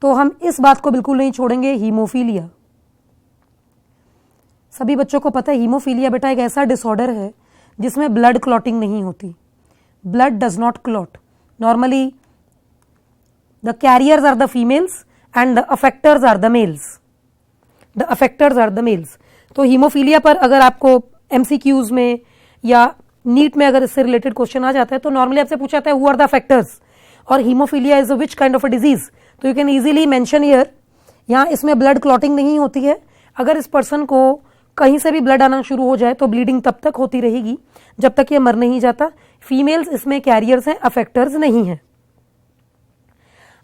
तो हम इस बात को बिल्कुल नहीं छोड़ेंगे, हीमोफीलिया। सभी बच्चों को पता है हीमोफीलिया बेटा एक ऐसा डिसऑर्डर है जिसमें ब्लड क्लॉटिंग नहीं होती, blood does not clot. Normally the carriers are the females and the affecters are the males, the affecters are the males. तो हीमोफीलिया पर अगर आपको एमसीक्यूज में या नीट में अगर इससे रिलेटेड क्वेश्चन आ जाता है तो नॉर्मली आपसे पूछा जाता है हु आर द अफेक्टर्स और haemophilia is which kind of a disease, तो you can easily mention here. यहाँ इसमें ब्लड क्लॉटिंग नहीं होती है। अगर इस पर्सन को कहीं से भी ब्लड आना शुरू हो जाए तो ब्लीडिंग तब तक होती रहेगी जब तक ये मर नहीं जाता। फीमेल्स इसमें कैरियर्स हैं, अफेक्टर्स नहीं है।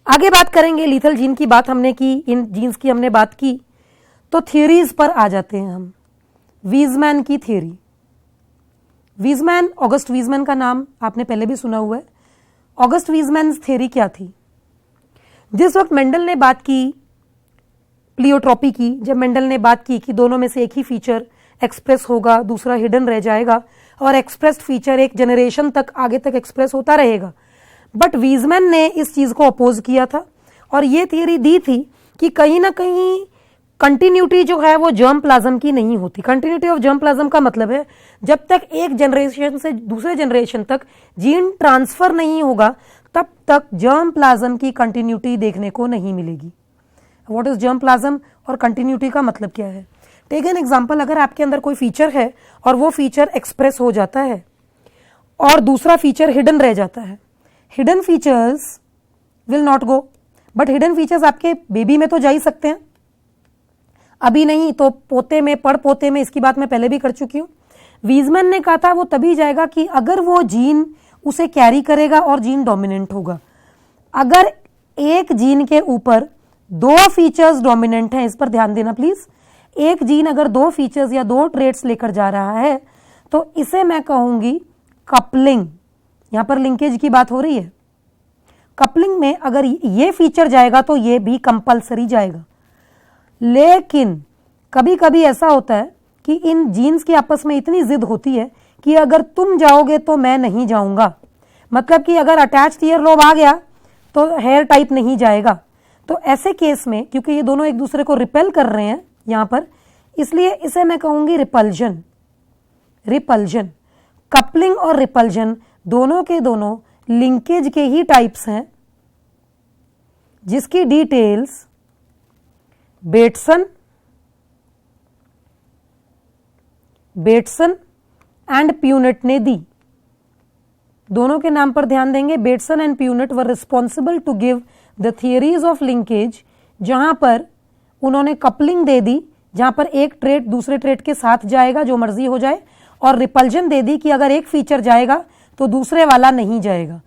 आगे बात करेंगे, लीथल जीन की बात हमने की, इन जीन्स की हमने बात की, तो थियरीज पर आ जाते हैं हम। वीजमैन की थियरी, वीजमैन, ऑगस्ट वीजमैन का नाम आपने पहले भी सुना हुआ है। ऑगस्ट वीजमैन थियरी क्या थी? जिस वक्त मेंडल ने बात की प्लियोट्रॉपी की, जब मेंडल ने बात की कि दोनों में से एक ही फीचर एक्सप्रेस होगा, दूसरा हिडन रह जाएगा और एक्सप्रेस्ड फीचर एक जनरेशन तक आगे तक एक्सप्रेस होता रहेगा, बट वीजमैन ने इस चीज को अपोज किया था और ये थियरी दी थी कि कहीं ना कहीं कंटिन्यूटी जो है वो जर्म प्लाज्म की नहीं होती। कंटिन्यूटी ऑफ जर्म प्लाज्म का मतलब है जब तक एक जनरेशन से दूसरे जनरेशन तक जीन ट्रांसफर नहीं होगा तब तक जर्म प्लाज्म की कंटिन्यूटी देखने को नहीं मिलेगी। व्हाट इज जर्म प्लाज्म और कंटिन्यूटी का मतलब क्या है? टेक एन एग्जांपल, अगर आपके अंदर कोई फीचर है और वो फीचर एक्सप्रेस हो जाता है और दूसरा फीचर हिडन रह जाता है, hidden features will not go, but hidden features आपके बेबी में तो जा ही सकते हैं, अभी नहीं तो पोते में, पड़ पोते में, इसकी बात मैं पहले भी कर चुकी हूं। वीजमैन ने कहा था वो तभी जाएगा कि अगर वो जीन उसे कैरी करेगा और जीन डोमिनेंट होगा। अगर एक जीन के ऊपर दो फीचर्स डोमिनेंट हैं, इस पर ध्यान देना प्लीज, एक जीन अगर दो फीचर्स या दो ट्रेट्स लेकर जा रहा है तो इसे मैं कहूंगी कपलिंग। यहां पर लिंकेज की बात हो रही है। कपलिंग में अगर ये फीचर जाएगा तो ये भी कंपलसरी जाएगा, लेकिन कभी कभी ऐसा होता है कि इन जीन्स की आपस में इतनी जिद होती है कि अगर तुम जाओगे तो मैं नहीं जाऊंगा, मतलब कि अगर अटैच्ड ईयर लोब आ गया तो हेयर टाइप नहीं जाएगा। तो ऐसे केस में क्योंकि ये दोनों एक दूसरे को रिपेल कर रहे हैं यहां पर, इसलिए इसे मैं कहूंगी रिपल्जन। रिपल्जन, कपलिंग और रिपल्जन दोनों के दोनों लिंकेज के ही टाइप्स हैं, जिसकी डिटेल्स बेटसन एंड प्यूनेट ने दी। दोनों के नाम पर ध्यान देंगे। Bateson and Punnett were responsible to give the theories of linkage, जहां पर उन्होंने कपलिंग दे दी जहां पर एक ट्रेट दूसरे ट्रेट के साथ जाएगा जो मर्जी हो जाए, और रिपल्जन दे दी कि अगर एक फीचर जाएगा तो दूसरे वाला नहीं जाएगा।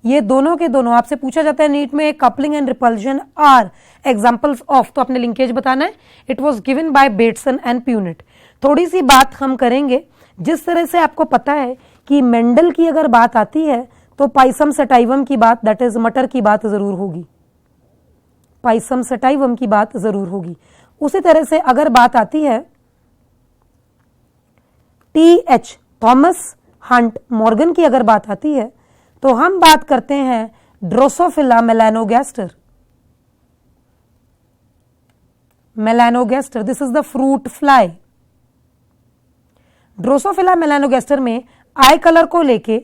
ये दोनों के दोनों आपसे पूछा जाता है नीट में, coupling and repulsion are examples of, तो अपने लिंकेज बताना है। It was given by Bateson and Punnett. थोड़ी सी बात हम करेंगे, जिस तरह से आपको पता है कि मेंडल की अगर बात आती है तो पाइसम सटाइवम की बात, दैट इज मटर की बात जरूर होगी, पाइसम सटाइवम की बात जरूर होगी। उसी तरह से अगर बात आती है टी.एच. थॉमस हंट मॉर्गन की अगर बात आती है तो हम बात करते हैं drosophila melanogaster. Melanogaster, this is the fruit fly. Drosophila melanogaster में आई कलर को लेके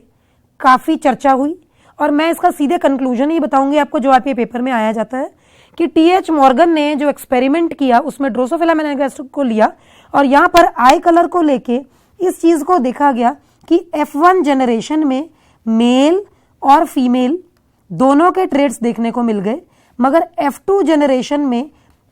काफी चर्चा हुई, और मैं इसका सीधे कंक्लूजन ही बताऊंगी आपको जो आपके पेपर में आया जाता है कि टी.एच. मॉर्गन ने जो एक्सपेरिमेंट किया उसमें ड्रोसोफिला मेलानोगैस्टर को लिया, और यहां पर आई कलर को लेके इस चीज को देखा गया कि F1 जनरेशन में मेल और फीमेल दोनों के ट्रेट्स देखने को मिल गए, मगर F2 जनरेशन में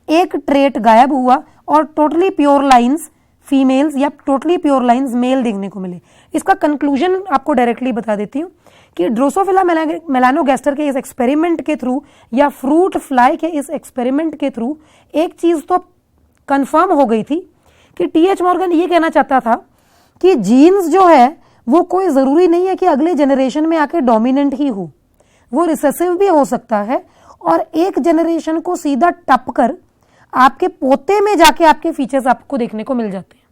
एक ट्रेट गायब हुआ और टोटली प्योर लाइंस फीमेल्स या टोटली प्योर लाइंस मेल देखने को मिले। इसका कंक्लूजन आपको डायरेक्टली बता देती हूं कि ड्रोसोफिला मेलानोगैस्टर के इस एक्सपेरिमेंट के थ्रू या फ्रूट फ्लाई के इस एक्सपेरिमेंट के थ्रू एक चीज तो कंफर्म हो गई थी कि टी.एच. मॉर्गन ये कहना चाहता था कि जीन्स जो है वो कोई जरूरी नहीं है कि अगले जनरेशन में आके डोमिनेंट ही हो, वो रिसेसिव भी हो सकता है, और एक जनरेशन को सीधा टप कर आपके पोते में जाके आपके फीचर्स आपको देखने को मिल जाते हैं।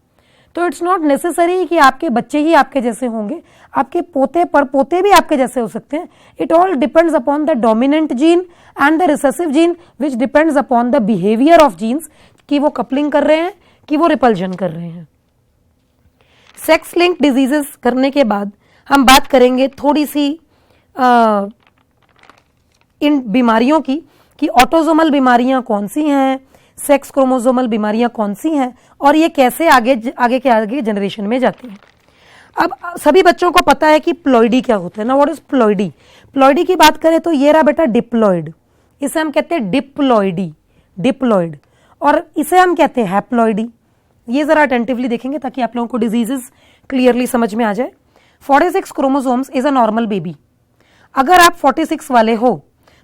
तो इट्स नॉट नेसेसरी कि आपके बच्चे ही आपके जैसे होंगे, आपके पोते पर पोते भी आपके जैसे हो सकते हैं। It all depends upon the dominant gene and the recessive gene which depends upon the behaviour of genes, कि वो कपलिंग कर रहे हैं कि वो रिपल्जन कर रहे हैं। सेक्स लिंक डिजीजेस करने के बाद हम बात करेंगे थोड़ी सी इन बीमारियों की कि ऑटोसोमल बीमारियां कौन सी हैं, सेक्स क्रोमोसोमल बीमारियां कौन सी हैं, और ये कैसे आगे के आगे जनरेशन में जाती हैं। अब सभी बच्चों को पता है कि प्लॉइडी क्या होता है ना। What is ploidy? प्लॉइडी की बात करें तो ये रहा बेटा डिप्लॉइड, इसे हम कहते हैं डिप्लॉइडी, डिप्लॉइड, और इसे हम कहते हैं हैप्लॉइडी। ये जरा अटेंटिवली देखेंगे ताकि आप लोगों को डिजीजेस क्लियरली समझ में आ जाए। 46 chromosomes is a normal baby. अगर आप 46 वाले हो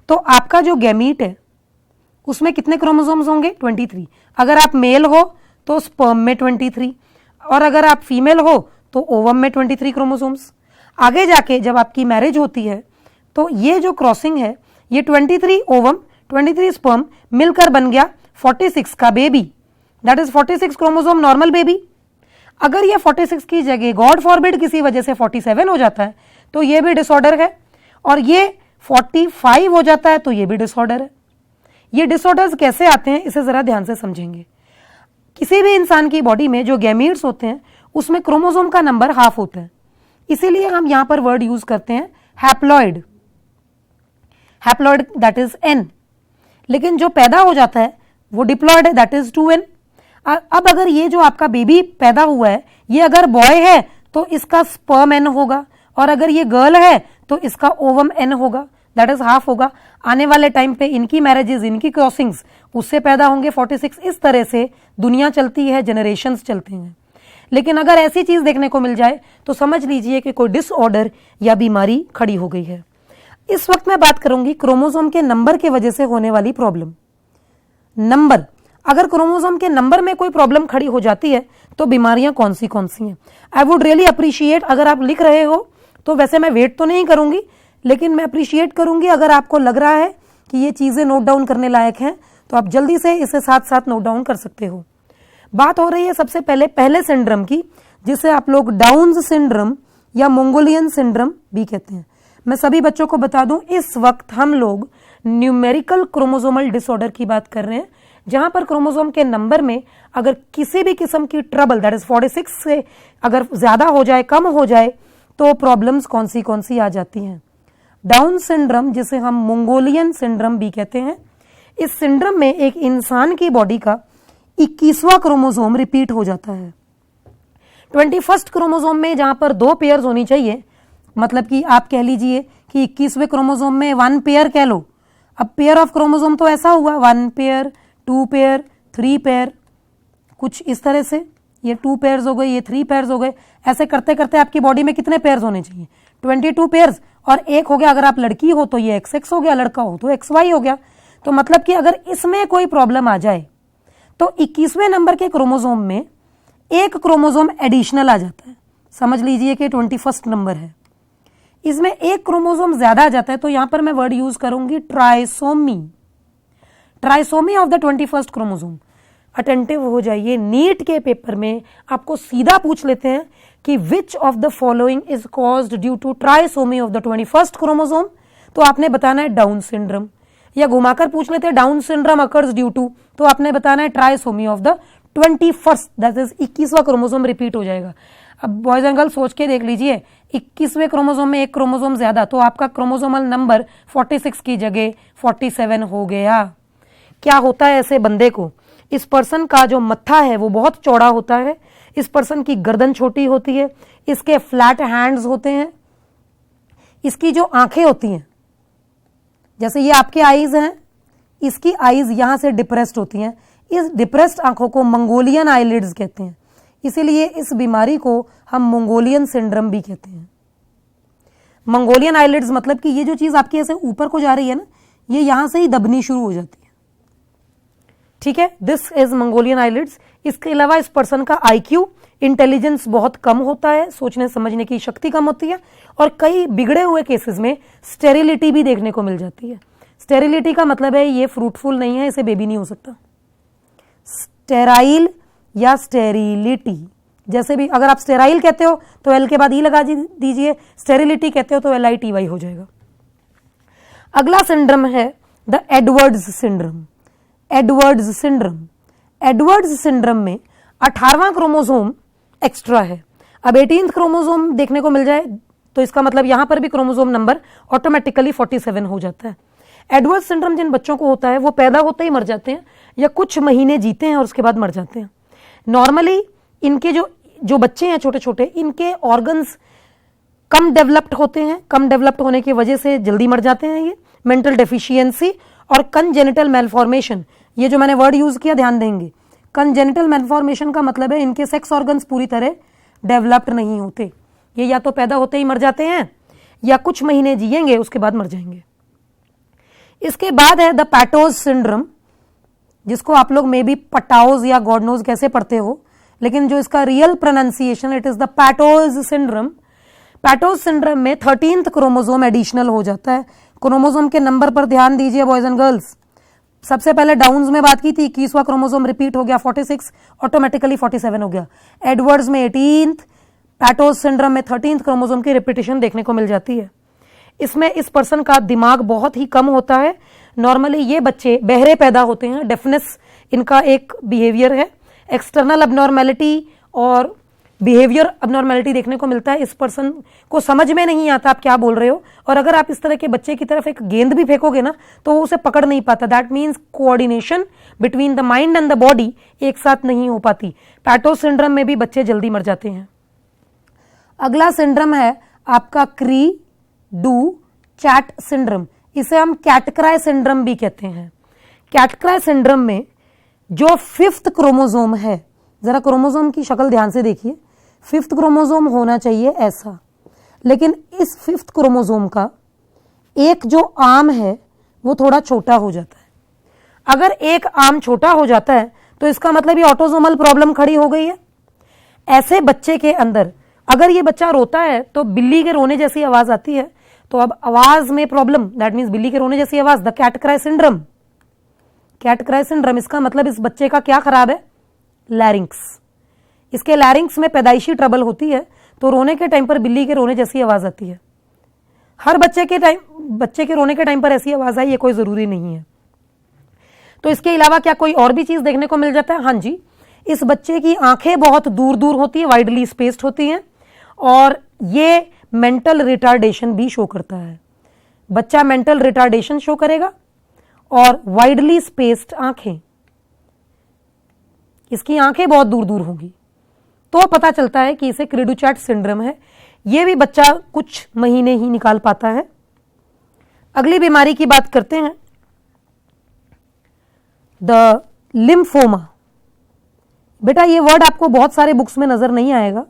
तो आपका जो गैमीट है उसमें कितने क्रोमोसोम्स होंगे? 23। अगर आप मेल हो तो स्पर्म में 23, और अगर आप फीमेल हो तो ओवम में 23 क्रोमोसोम्स। आगे जाके जब आपकी मैरिज होती है तो ये जो क्रॉसिंग है, ये 23 ओवम 23 स्पर्म मिलकर बन गया 46 का baby, that is 46 chromosome normal baby. अगर ये 46 की जगह गॉड फॉरबिड किसी वजह से 47 हो जाता है तो ये भी डिसऑर्डर है, और ये 45 हो जाता है तो ये भी डिसऑर्डर है। ये डिसऑर्डर्स कैसे आते हैं इसे जरा ध्यान से समझेंगे। किसी भी इंसान की बॉडी में जो गैमीट्स होते हैं उसमें क्रोमोसोम का नंबर हाफ होता है, इसीलिए हम यहां पर वर्ड यूज करते हैं haploid, haploid that is n। लेकिन जो पैदा हो जाता है वो डिप्लॉइड है, दैट इज 2n। अब अगर ये जो आपका बेबी पैदा हुआ है ये अगर बॉय है तो इसका स्पर्म n होगा, और अगर ये गर्ल है तो इसका ओवम n होगा, दैट इज हाफ होगा। आने वाले टाइम पे इनकी मैरिजेस, इनकी क्रॉसिंग्स उससे पैदा होंगे 46। इस तरह से दुनिया चलती है, जनरेशंस चलते हैं। लेकिन अगर ऐसी चीज देखने को मिल जाए तो समझ लीजिए कि कोई डिसऑर्डर या बीमारी खड़ी हो गई है। इस वक्त मैं बात करूंगी क्रोमोसोम के नंबर के वजह से होने वाली प्रॉब्लम। नंबर, अगर क्रोमोसोम के नंबर में कोई प्रॉब्लम खड़ी हो जाती है तो बीमारियां कौन सी हैं। आई वुड रियली अप्रिशिएट अगर आप लिख रहे हो तो, वैसे मैं वेट तो नहीं करूंगी लेकिन मैं अप्रिशिएट करूंगी अगर आपको लग रहा है कि ये चीजें नोट डाउन करने लायक हैं तो आप जल्दी से इसे साथ साथ नोट डाउन कर सकते हो। बात हो रही है सबसे पहले सिंड्रोम की, जिसे आप लोग डाउन्स सिंड्रोम या मंगोलियन सिंड्रोम भी कहते हैं। मैं सभी बच्चों को बता दूं, इस वक्त हम लोग न्यूमेरिकल क्रोमोसोमल डिसऑर्डर की बात कर रहे हैं, जहां पर क्रोमोसोम के नंबर में अगर किसी भी किस्म की ट्रबल, दैट इज 46 से अगर ज्यादा हो जाए, कम हो जाए, तो प्रॉब्लम्स कौन सी आ जाती हैं। डाउन सिंड्रोम, जिसे हम मंगोलियन सिंड्रोम भी कहते हैं, इस सिंड्रोम में एक इंसान की बॉडी का 21वां क्रोमोसोम रिपीट हो जाता है। 21st क्रोमोसोम में जहां पर 2 पेयर्स होनी चाहिए, मतलब कि आप कह लीजिए कि 21वें क्रोमोसोम में 1 पेयर कह लो। अब पेयर ऑफ क्रोमोसोम तो ऐसा हुआ 1 पेयर, 2 पेयर, 3 पेयर, कुछ इस तरह से, ये 2 पेयर्स हो गए, ये 3 पेयर्स हो गए। ऐसे करते करते आपकी बॉडी में कितने पेयर्स होने चाहिए? 22 पेयर्स, और एक हो गया अगर आप लड़की हो तो ये XX हो गया, लड़का हो तो XY हो गया। तो मतलब कि अगर इसमें कोई प्रॉब्लम आ जाए तो 21वें नंबर के क्रोमोसोम में एक क्रोमोसोम एडिशनल आ जाता है। समझ लीजिए कि 21 नंबर है, इसमें एक क्रोमोसोम ज्यादा आ जाता है, तो यहां पर मैं वर्ड यूज करूंगी trisomy, trisomy of the 21 chromosome. Attentive हो जाइए, नीट के पेपर में आपको सीधा पूछ लेते हैं कि which of the following is caused due to trisomy of the 21 chromosome, तो आपने बताना है डाउन सिंड्रोम। या घुमाकर पूछ लेते हैं down syndrome occurs due to, तो आपने बताना है trisomy of the 21, that is 21वां क्रोमोसोम रिपीट हो जाएगा। अब बॉयज एंड गर्ल्स सोच के देख लीजिए, 21वें क्रोमोसोम में एक क्रोमोसोम ज्यादा, तो आपका क्रोमोसोमल नंबर 46 की जगह 47 हो गया। क्या होता है ऐसे बंदे को? इस पर्सन का जो मत्था है वो बहुत चौड़ा होता है, इस पर्सन की गर्दन छोटी होती है, इसके फ्लैट हैंड्स होते हैं, इसकी जो आंखें होती हैं, जैसे ये आपके आईज हैं, इसकी आईज यहां से डिप्रेस्ड होती हैं। इस डिप्रेस्ड आंखों को मंगोलियन आईलिड्स कहते हैं, इसीलिए इस बीमारी को हम मंगोलियन सिंड्रोम भी कहते हैं। मंगोलियन आईलिड्स मतलब कि ये जो चीज आपकी ऐसे ऊपर को जा रही है ना, ये यहां से ही दबनी शुरू हो जाती है। ठीक है, दिस इज मंगोलियन आईलिड्स। इसके अलावा इस पर्सन का IQ, इंटेलिजेंस बहुत कम होता है, सोचने समझने की शक्ति कम होती है, और कई बिगड़े हुए केसेस में स्टेरिलिटी भी देखने को मिल जाती है। स्टेरिलिटी का मतलब है ये फ्रूटफुल नहीं है, इसे बेबी नहीं हो सकता। स्टेराइल या स्टेरिलिटी, जैसे भी अगर आप स्टेराइल कहते हो तो L के बाद E लगा दीजिए, स्टेरिलिटी कहते हो तो LITY हो जाएगा। अगला सिंड्रोम है the Edwards syndrome. Edwards syndrome, Edwards syndrome में 18वां क्रोमोसोम एक्स्ट्रा है। अब 18th क्रोमोसोम देखने को मिल जाए तो इसका मतलब यहां पर भी क्रोमोसोम नंबर ऑटोमेटिकली 47 हो जाता है। एडवर्ड्स सिंड्रोम जिन बच्चों को होता है वो पैदा होते ही मर जाते हैं या कुछ महीने जीते हैं और उसके बाद मर जाते हैं। नॉर्मली इनके जो बच्चे हैं छोटे छोटे, इनके ऑर्गन्स कम डेवलप्ड होते हैं, कम डेवलप्ड होने की वजह से जल्दी मर जाते हैं। ये मेंटल डेफिशिएंसी और कंजेनिटल मैलफॉर्मेशन, ये जो मैंने वर्ड यूज किया ध्यान देंगे। कंजेनिटल मैलफॉर्मेशन का मतलब है इनके सेक्स ऑर्गन्स पूरी तरह डेवलप्ड नहीं होते, ये या तो पैदा होते ही मर जाते हैं या कुछ महीने जिएंगे उसके बाद मर जाएंगे। इसके बाद है द पैटोज सिंड्रोम, जिसको आप लोग मे बी पटाओज या गॉड नोज कैसे पढ़ते हो, लेकिन जो इसका real pronunciation it is the Patos syndrome. Patos syndrome में 13th क्रोमोसोम एडिशनल हो जाता है। क्रोमोसोम के नंबर पर ध्यान दीजिए बॉयज एंड गर्ल्स। सबसे पहले डाउन्स में बात की थी, 21वां क्रोमोसोम रिपीट हो गया, 46 ऑटोमेटिकली 47 हो गया। एडवर्ड्स में 18th, पैटोज सिंड्रोम में 13th क्रोमोसोम की रिपीटिशन देखने को मिल जाती है। इसमें इस पर्सन का दिमाग बहुत ही कम होता है। नॉर्मली ये बच्चे बहरे पैदा होते हैं, डेफनेस इनका एक बिहेवियर है। एक्सटर्नल अबनॉर्मेलिटी और बिहेवियर अबनॉर्मेलिटी देखने को मिलता है। इस पर्सन को समझ में नहीं आता आप क्या बोल रहे हो, और अगर आप इस तरह के बच्चे की तरफ एक गेंद भी फेंकोगे ना तो वो उसे पकड़ नहीं पाता। That means coordination between the mind and the body एक साथ नहीं हो पाती। पैटोज सिंड्रोम में भी बच्चे जल्दी मर जाते हैं। अगला सिंड्रोम है आपका क्री डू चैट सिंड्रोम, इसे हम कैटक्राई सिंड्रोम भी कहते हैं। कैटक्राई सिंड्रोम में जो 5th क्रोमोसोम है, जरा क्रोमोसोम की शक्ल ध्यान से देखिए, 5th क्रोमोसोम होना चाहिए ऐसा, लेकिन इस 5th क्रोमोसोम का एक जो आर्म है वो थोड़ा छोटा हो जाता है। अगर एक आर्म छोटा हो जाता है तो इसका मतलब ये ऑटोसोमल प्रॉब्लम खड़ी हो गई है। ऐसे बच्चे के अंदर अगर ये बच्चा रोता है तो बिल्ली के रोने जैसी आवाज आती है, तो अब आवाज में प्रॉब्लम, दैट मीन्स बिल्ली के रोने जैसी आवाज, द कैटक्राई सिंड्रोम। कैटक्राई सिंड्रोम इसका मतलब इस बच्चे का क्या खराब है? लैरिंक्स। इसके लैरिंक्स में पैदाइशी ट्रबल होती है, तो रोने के टाइम पर बिल्ली के रोने जैसी आवाज आती है। हर बच्चे के रोने के टाइम पर ऐसी आवाज आई ये कोई जरूरी नहीं है। तो इसके अलावा क्या कोई और भी चीज देखने को मिल जाता है? हाँ जी, इस बच्चे की आंखें बहुत दूर दूर होती है, वाइडली स्पेस्ड होती हैं, और ये मेंटल रिटार्डेशन भी शो करता है। बच्चा मेंटल रिटार्डेशन शो करेगा और वाइडली स्पेस्ड आंखें, इसकी आंखें बहुत दूर दूर होंगी, तो पता चलता है कि इसे क्री डू चैट सिंड्रोम है। यह भी बच्चा कुछ महीने ही निकाल पाता है। अगली बीमारी की बात करते हैं, द लिम्फोमा, बेटा ये वर्ड आपको बहुत सारे बुक्स में नजर नहीं आएगा।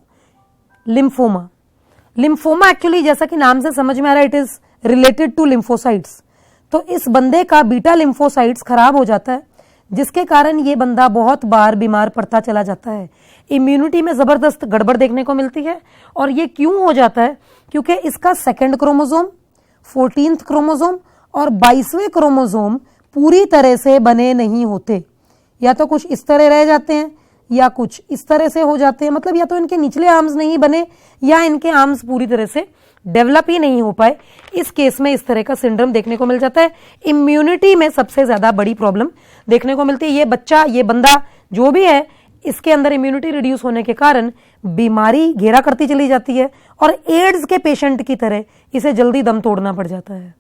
लिम्फोमा, लिम्फोमा एक्चुअली जैसा कि नाम से समझ में आ रहा है, it is related to lymphocytes. तो इस बंदे का बीटा लिम्फोसाइट्स खराब हो जाता है, जिसके कारण ये बंदा बहुत बार बीमार पड़ता चला जाता है। इम्यूनिटी में जबरदस्त गड़बड़ देखने को मिलती है। और ये क्यों हो जाता है? क्योंकि इसका सेकंड क्रोमोसोम, 14th क्रोमोसोम और 22वें क्रोमोसोम पूरी तरह से बने नहीं होते। या तो कुछ इस तरह रह जाते हैं या कुछ इस तरह से हो जाते हैं, मतलब या तो इनके निचले आर्म्स नहीं बने या इनके आर्म्स पूरी तरह से डेवलप ही नहीं हो पाए। इस केस में इस तरह का सिंड्रोम देखने को मिल जाता है। इम्यूनिटी में सबसे ज्यादा बड़ी प्रॉब्लम देखने को मिलती है। ये बच्चा, ये बंदा जो भी है, इसके अंदर इम्यूनिटी रिड्यूस होने के कारण बीमारी घेरा करती चली जाती है और एड्स के पेशेंट की तरह इसे जल्दी दम तोड़ना पड़ जाता है।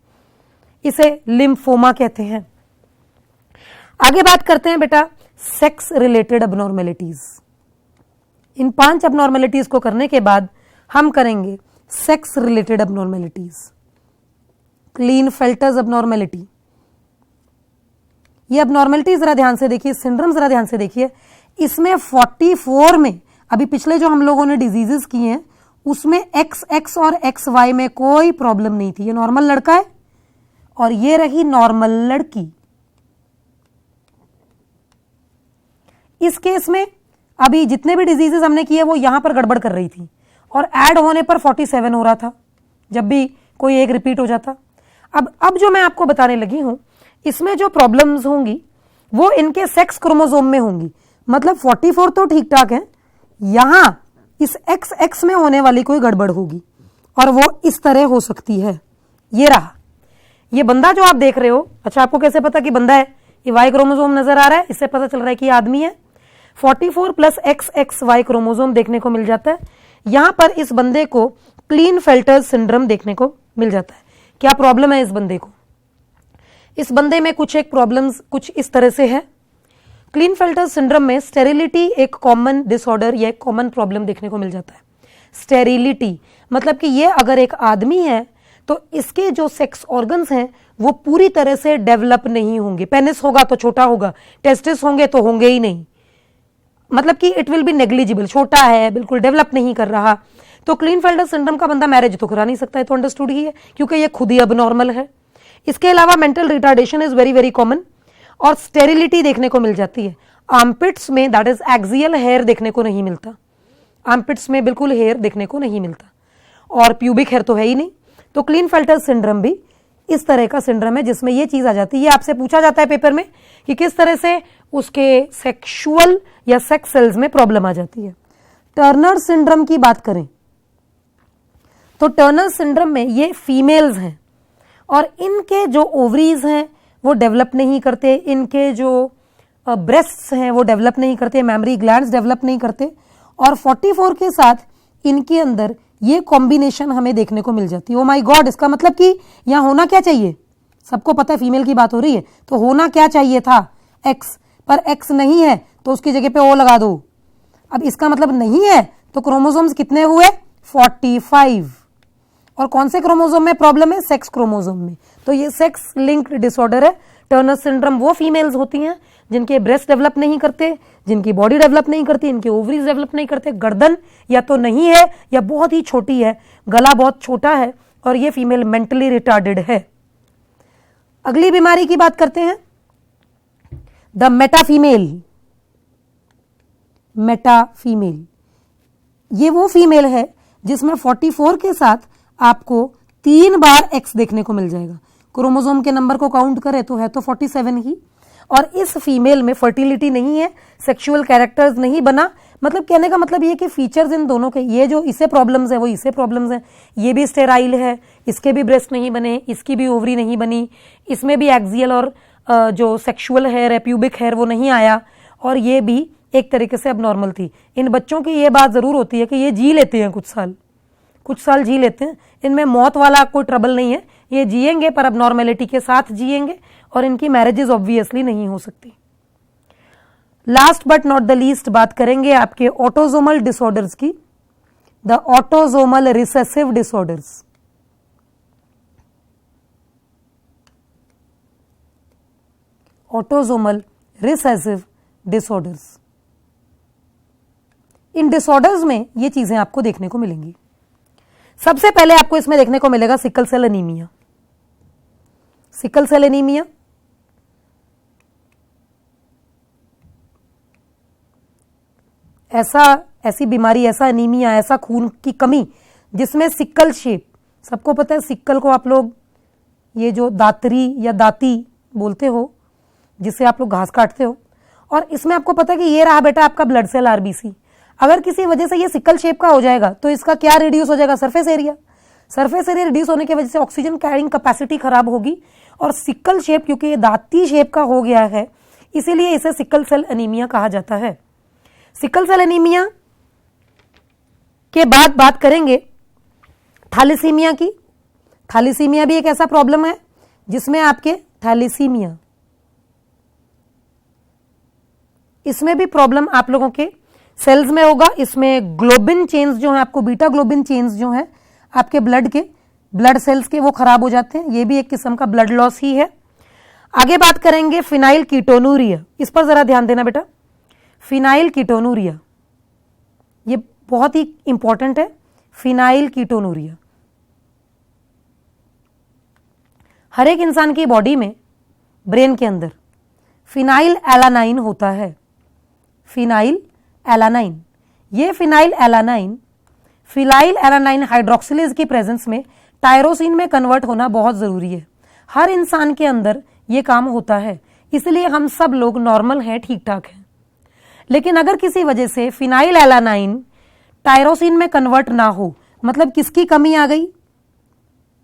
इसे लिम्फोमा कहते हैं। आगे बात करते हैं बेटा सेक्स रिलेटेड अबनॉर्मेलिटीज। इन 5 अबनॉर्मेलिटीज को करने के बाद हम करेंगे सेक्स रिलेटेड अबनॉर्मेलिटीज। क्लीनफेल्टर्स अबनॉर्मेलिटी, ये अबनॉर्मेलिटी जरा ध्यान से देखिए, सिंड्रोम जरा ध्यान से देखिए। इसमें 44 में, अभी पिछले जो हम लोगों ने डिजीजेस किए हैं उसमें XX और XY में कोई प्रॉब्लम नहीं थी। ये नॉर्मल लड़का है और ये रही नॉर्मल लड़की। इस केस में अभी जितने भी डिजीजेस हमने किए वो यहां पर गड़बड़ कर रही थी और ऐड होने पर 47 हो रहा था जब भी कोई एक रिपीट हो जाता। अब जो मैं आपको बताने लगी हूं, इसमें जो प्रॉब्लम्स होंगी वो इनके सेक्स क्रोमोसोम में होंगी। मतलब 44 तो ठीक ठाक है, यहां इस XX में होने वाली कोई गड़बड़ होगी और वो इस तरह हो सकती है। ये रहा ये बंदा जो आप देख रहे हो। अच्छा, आपको कैसे पता कि बंदा है? ये Y क्रोमोसोम नजर आ रहा है, इससे पता चल रहा है कि ये आदमी है। 44 प्लस XXY क्रोमोसोम देखने को मिल जाता है। यहां पर इस बंदे को क्लीनफेल्टर सिंड्रोम देखने को मिल जाता है। क्या प्रॉब्लम है इस बंदे को? इस बंदे में कुछ एक प्रॉब्लम्स कुछ इस तरह से है। क्लीनफेल्टर सिंड्रोम में स्टेरिलिटी एक कॉमन डिसऑर्डर या एक कॉमन प्रॉब्लम देखने को मिल जाता है। स्टेरिलिटी मतलब कि ये अगर एक आदमी है तो इसके जो सेक्स ऑर्गन्स हैं वो पूरी तरह से डेवलप नहीं होंगे। पेनिस होगा तो छोटा होगा, टेस्टिस होंगे तो होंगे ही नहीं, मतलब कि इट विल बी नेग्लिजिबल, छोटा है, बिल्कुल डेवलप नहीं कर रहा। तो क्लीनफेल्टर सिंड्रोम का बंदा मैरिज तो करा नहीं सकता है, तो अंडरस्टूड ही है क्योंकि ये खुद ही अब नॉर्मल है। इसके अलावा mental retardation is very very common और स्टेरिलिटी देखने को मिल जाती है। आर्मपिट्स में दैट इज एक्सियल हेयर देखने को नहीं मिलता, आर्मपिट्स में बिल्कुल हेयर देखने को नहीं मिलता और प्यूबिक हेयर तो है ही नहीं। तो क्लीनफेल्टर सिंड्रोम भी इस तरह का सिंड्रोम है जिसमें ये चीज आ जाती है। ये आपसे पूछा जाता है पेपर में कि किस तरह से उसके सेक्सुअल या सेक्स सेल्स में प्रॉब्लम आ जाती है। टर्नर सिंड्रोम की बात करें तो टर्नर सिंड्रोम में ये फीमेल्स हैं और इनके जो ओवरीज हैं वो डेवलप नहीं करते, इनके जो ब्रेस्ट्स हैं वो डेवलप नहीं करते, मैमरी ग्लैंड्स डेवलप नहीं करते और 44 के साथ इनके अंदर ये कॉम्बिनेशन हमें देखने को मिल जाती है। ओ माय गॉड, इसका मतलब कि यहां होना क्या चाहिए? सबको पता है फीमेल की बात हो रही है तो होना क्या चाहिए था? X, पर X नहीं है तो उसकी जगह पे O लगा दो। अब इसका मतलब नहीं है तो क्रोमोसोम्स कितने हुए? 45। और कौन से क्रोमोसोम में प्रॉब्लम है? सेक्स क्रोमोसोम में। तो ये सेक्स लिंक्ड डिसऑर्डर है। टर्नर सिंड्रोम वो फीमेल्स होती हैं जिनके ब्रेस्ट डेवलप नहीं करते, जिनकी बॉडी डेवलप नहीं करती, इनके ओवरीज डेवलप नहीं करते, गर्दन या तो नहीं है या बहुत ही छोटी है, गला बहुत छोटा है और ये फीमेल मेंटली रिटार्डेड है। अगली बीमारी की बात करते हैं, द मेटाफीमेल। मेटाफीमेल ये वो फीमेल है जिसमें 44 के साथ आपको 3 बार X देखने को मिल जाएगा। क्रोमोसोम के नंबर को काउंट करें तो है तो 47 ही। और इस फीमेल में फर्टिलिटी नहीं है, सेक्सुअल कैरेक्टर्स नहीं बना, मतलब कहने का मतलब ये कि फीचर्स इन दोनों के, ये जो इसे प्रॉब्लम्स है वो इसे प्रॉब्लम्स है। ये भी स्टेराइल है, इसके भी ब्रेस्ट नहीं बने, इसकी भी ओवरी नहीं बनी, इसमें भी एक्सियल और जो सेक्सुअल हेयर है, प्यूबिक हेयर वो नहीं आया और ये भी एक तरीके से अब नॉर्मल थी। इन बच्चों की ये बात जरूर होती है कि ये जी लेते हैं, कुछ साल जी लेते हैं, इनमें मौत वाला कोई ट्रबल नहीं है, ये जिएंगे पर अब नॉर्मेलिटी के साथ जिएंगे और इनकी मैरिजेस ऑब्वियसली नहीं हो सकती। Last but not the least बात करेंगे आपके ऑटोसोमल डिसऑर्डर्स की, the autosomal recessive disorders. Autosomal recessive disorders. In disorders में ये चीजें आपको देखने को मिलेंगी। सबसे पहले आपको इसमें देखने को मिलेगा sickle cell anaemia. Sickle cell anaemia ऐसी बीमारी, ऐसा एनीमिया, ऐसा खून की कमी जिसमें सिक्कल शेप, सबको पता है सिक्कल को आप लोग ये जो दातरी या दाती बोलते हो जिससे आप लोग घास काटते हो, और इसमें आपको पता है कि ये रहा बेटा आपका ब्लड सेल आरबीसी। अगर किसी वजह से ये सिक्कल शेप का हो जाएगा तो इसका क्या रिड्यूस हो जाएगा? Surface area. Surface area reduce होने की वजह से ऑक्सीजन कैरिंग कैपेसिटी खराब होगी, और सिक्कल शेप क्योंकि ये दाती शेप का हो गया है इसीलिए इसे सिक्कल सेल एनीमिया कहा जाता है। सिकल सेल एनीमिया के बाद बात करेंगे थैलेसीमिया की। थैलेसीमिया भी एक ऐसा प्रॉब्लम है जिसमें आपके थैलेसीमिया, इसमें भी प्रॉब्लम आप लोगों के सेल्स में होगा। इसमें ग्लोबिन चेन्स जो है, आपको बीटा ग्लोबिन चेन्स जो है आपके ब्लड सेल्स के, वो खराब हो जाते हैं। ये भी एक किस्म का ब्लड लॉस ही है। आगे बात करेंगे फिनाइल कीटोनूरिया। इस पर जरा ध्यान देना बेटा। फिनाइल कीटोनूरिया ये बहुत ही इंपॉर्टेंट है। फिनाइल कीटोनूरिया हर एक इंसान की बॉडी में, ब्रेन के अंदर फिनाइल एलानाइन होता है। फिनाइल एलानाइन, ये फिनाइल एलानाइन हाइड्रोक्सिलेज की प्रेजेंस में टायरोसिन में कन्वर्ट होना बहुत जरूरी है। हर इंसान के अंदर ये काम होता है, इसलिए हम सब लोग नॉर्मल हैं, ठीक ठाक हैं। लेकिन अगर किसी वजह से फिनाइल एलानाइन टायरोसिन में कन्वर्ट ना हो, मतलब किसकी कमी आ गई?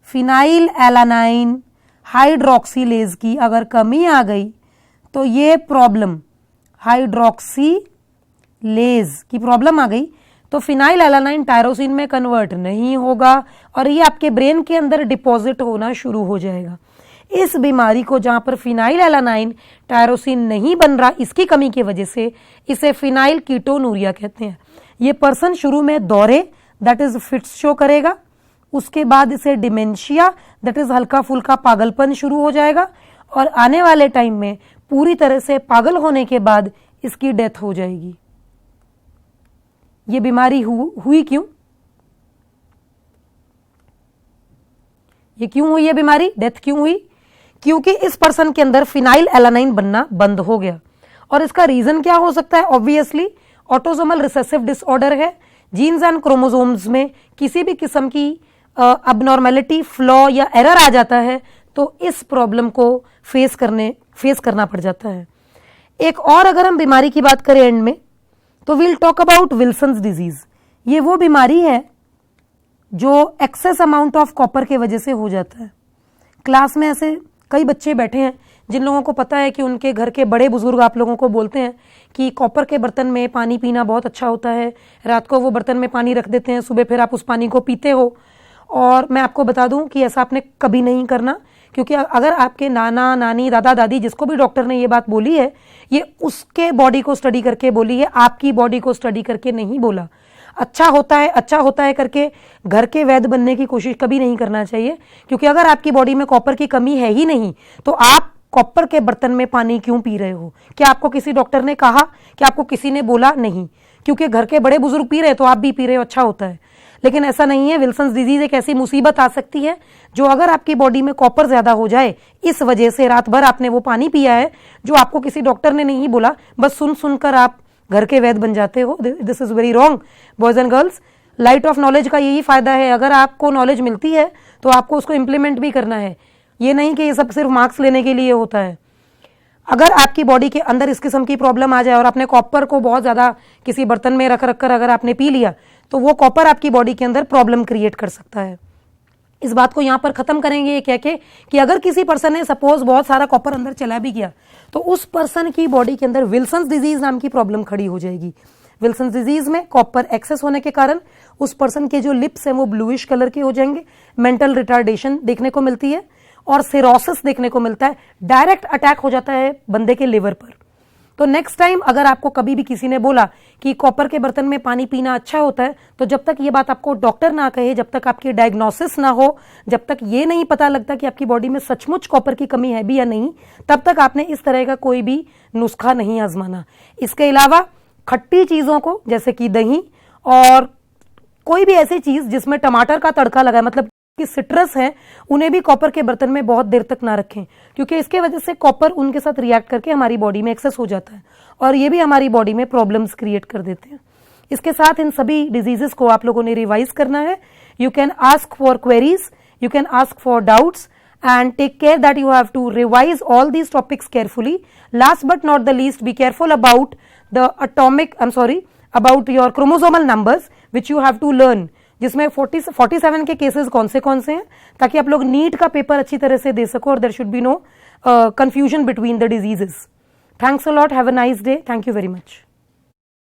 फिनाइल एलानाइन हाइड्रोक्सिलेज की अगर कमी आ गई तो ये प्रॉब्लम, हाइड्रोक्सिलेज की प्रॉब्लम आ गई तो फिनाइल एलानाइन टायरोसिन में कन्वर्ट नहीं होगा और ये आपके ब्रेन के अंदर डिपॉजिट होना शुरू हो जाएगा। इस बीमारी को, जहां पर फिनाइल एलानाइन टायरोसिन नहीं बन रहा, इसकी कमी की वजह से इसे फिनाइल कीटोनूरिया कहते हैं। ये पर्सन शुरू में दौरे दैट इज फिट्स शो करेगा, उसके बाद इसे डिमेंशिया दैट इज हल्का फुल्का पागलपन शुरू हो जाएगा, और आने वाले टाइम में पूरी तरह से पागल होने के बाद इसकी डेथ हो जाएगी। ये बीमारी हुई क्यों? ये क्यों हुई ये बीमारी? डेथ क्यों हुई? क्योंकि इस पर्सन के अंदर फिनाइल एलानाइन बनना बंद हो गया। और इसका रीजन क्या हो सकता है? ऑब्वियसली ऑटोसोमल रिसेसिव डिसऑर्डर है। जीन्स एंड क्रोमोसोम्स में किसी भी किस्म की अबनॉर्मेलिटी, फ्लॉ या एरर आ जाता है तो इस प्रॉब्लम को फेस करना पड़ जाता है। एक और अगर हम बीमारी की बात करें एंड में, तो we'll talk about Wilson's disease. ये वो बीमारी है जो एक्सेस अमाउंट ऑफ कॉपर के वजह से हो जाता है। क्लास में ऐसे कई बच्चे बैठे हैं जिन लोगों को पता है कि उनके घर के बड़े बुजुर्ग आप लोगों को बोलते हैं कि कॉपर के बर्तन में पानी पीना बहुत अच्छा होता है। रात को वो बर्तन में पानी रख देते हैं, सुबह फिर आप उस पानी को पीते हो। और मैं आपको बता दूं कि ऐसा आपने कभी नहीं करना, क्योंकि अगर आपके नाना नानी दादा दादी जिसको भी डॉक्टर ने ये बात बोली है, ये उसके बॉडी को स्टडी करके बोली है, आपकी बॉडी को स्टडी करके नहीं बोला। अच्छा होता है करके घर के वैद्य बनने की कोशिश कभी नहीं करना चाहिए, क्योंकि अगर आपकी बॉडी में कॉपर की कमी है ही नहीं तो आप कॉपर के बर्तन में पानी क्यों पी रहे हो? क्या आपको किसी डॉक्टर ने कहा? क्या आपको किसी ने बोला? नहीं, क्योंकि घर के बड़े बुजुर्ग पी रहे तो आप भी पी रहे हो, अच्छा होता है। लेकिन ऐसा नहीं है। विल्सन्स डिजीज एक ऐसी मुसीबत आ सकती है जो अगर आपकी बॉडी में कॉपर ज्यादा हो जाए, इस वजह से रात भर आपने वो पानी पिया है जो आपको किसी डॉक्टर ने नहीं बोला, बस सुन सुनकर आप घर के वैद्य बन जाते हो। This is very wrong boys and girls. Light of knowledge का यही फायदा है, अगर आपको नॉलेज मिलती है तो आपको उसको इंप्लीमेंट भी करना है। ये नहीं कि ये सब सिर्फ मार्क्स लेने के लिए होता है। अगर आपकी बॉडी के अंदर इस किस्म की प्रॉब्लम आ जाए और आपने कॉपर को बहुत ज्यादा किसी बर्तन में रख कर अगर आपने पी लिया तो वो कॉपर आपकी बॉडी के अंदर प्रॉब्लम क्रिएट कर सकता है। इस बात को यहां पर खत्म करेंगे ये कह के कि अगर किसी पर्सन ने सपोज बहुत सारा कॉपर अंदर चला भी गया तो उस पर्सन की बॉडी के अंदर विल्सन्स डिजीज नाम की प्रॉब्लम खड़ी हो जाएगी। विल्सन्स डिजीज में कॉपर एक्सेस होने के कारण उस पर्सन के जो लिप्स हैं वो ब्लूइश कलर के हो जाएंगे, मेंटल रिटार्डेशन देखने को मिलती है और सिरोसिस देखने को मिलता है। डायरेक्ट अटैक हो जाता है बंदे के लिवर पर। तो नेक्स्ट टाइम अगर आपको कभी भी किसी ने बोला कि कॉपर के बर्तन में पानी पीना अच्छा होता है, तो जब तक ये बात आपको डॉक्टर ना कहे, जब तक आपकी डायग्नोसिस ना हो, जब तक ये नहीं पता लगता कि आपकी बॉडी में सचमुच कॉपर की कमी है भी या नहीं, तब तक आपने इस तरह का कोई भी नुस्खा नहीं आजमाना। इसके अलावा खट्टी चीजों को, जैसे कि दही और कोई भी ऐसी चीज जिसमें टमाटर का तड़का लगा है, मतलब कि सिट्रस है, उन्हें भी कॉपर के बर्तन में बहुत देर तक ना रखें, क्योंकि इसके वजह से कॉपर उनके साथ रिएक्ट करके हमारी बॉडी में एक्सेस हो जाता है और ये भी हमारी बॉडी में प्रॉब्लम्स क्रिएट कर देते हैं। इसके साथ इन सभी डिजीजेस को आप लोगों ने रिवाइज करना है। You can ask for queries, you can ask for doubts and take care that you have to revise all these topics carefully. Last but not the least, be careful about about your chromosomal numbers which you have to learn, जिसमें 47 के cases कौन से हैं, ताकि आप लोग NEET का paper अच्छी तरह से दे सको और there should be no confusion between the diseases. Thanks a lot. Have a nice day. Thank you very much.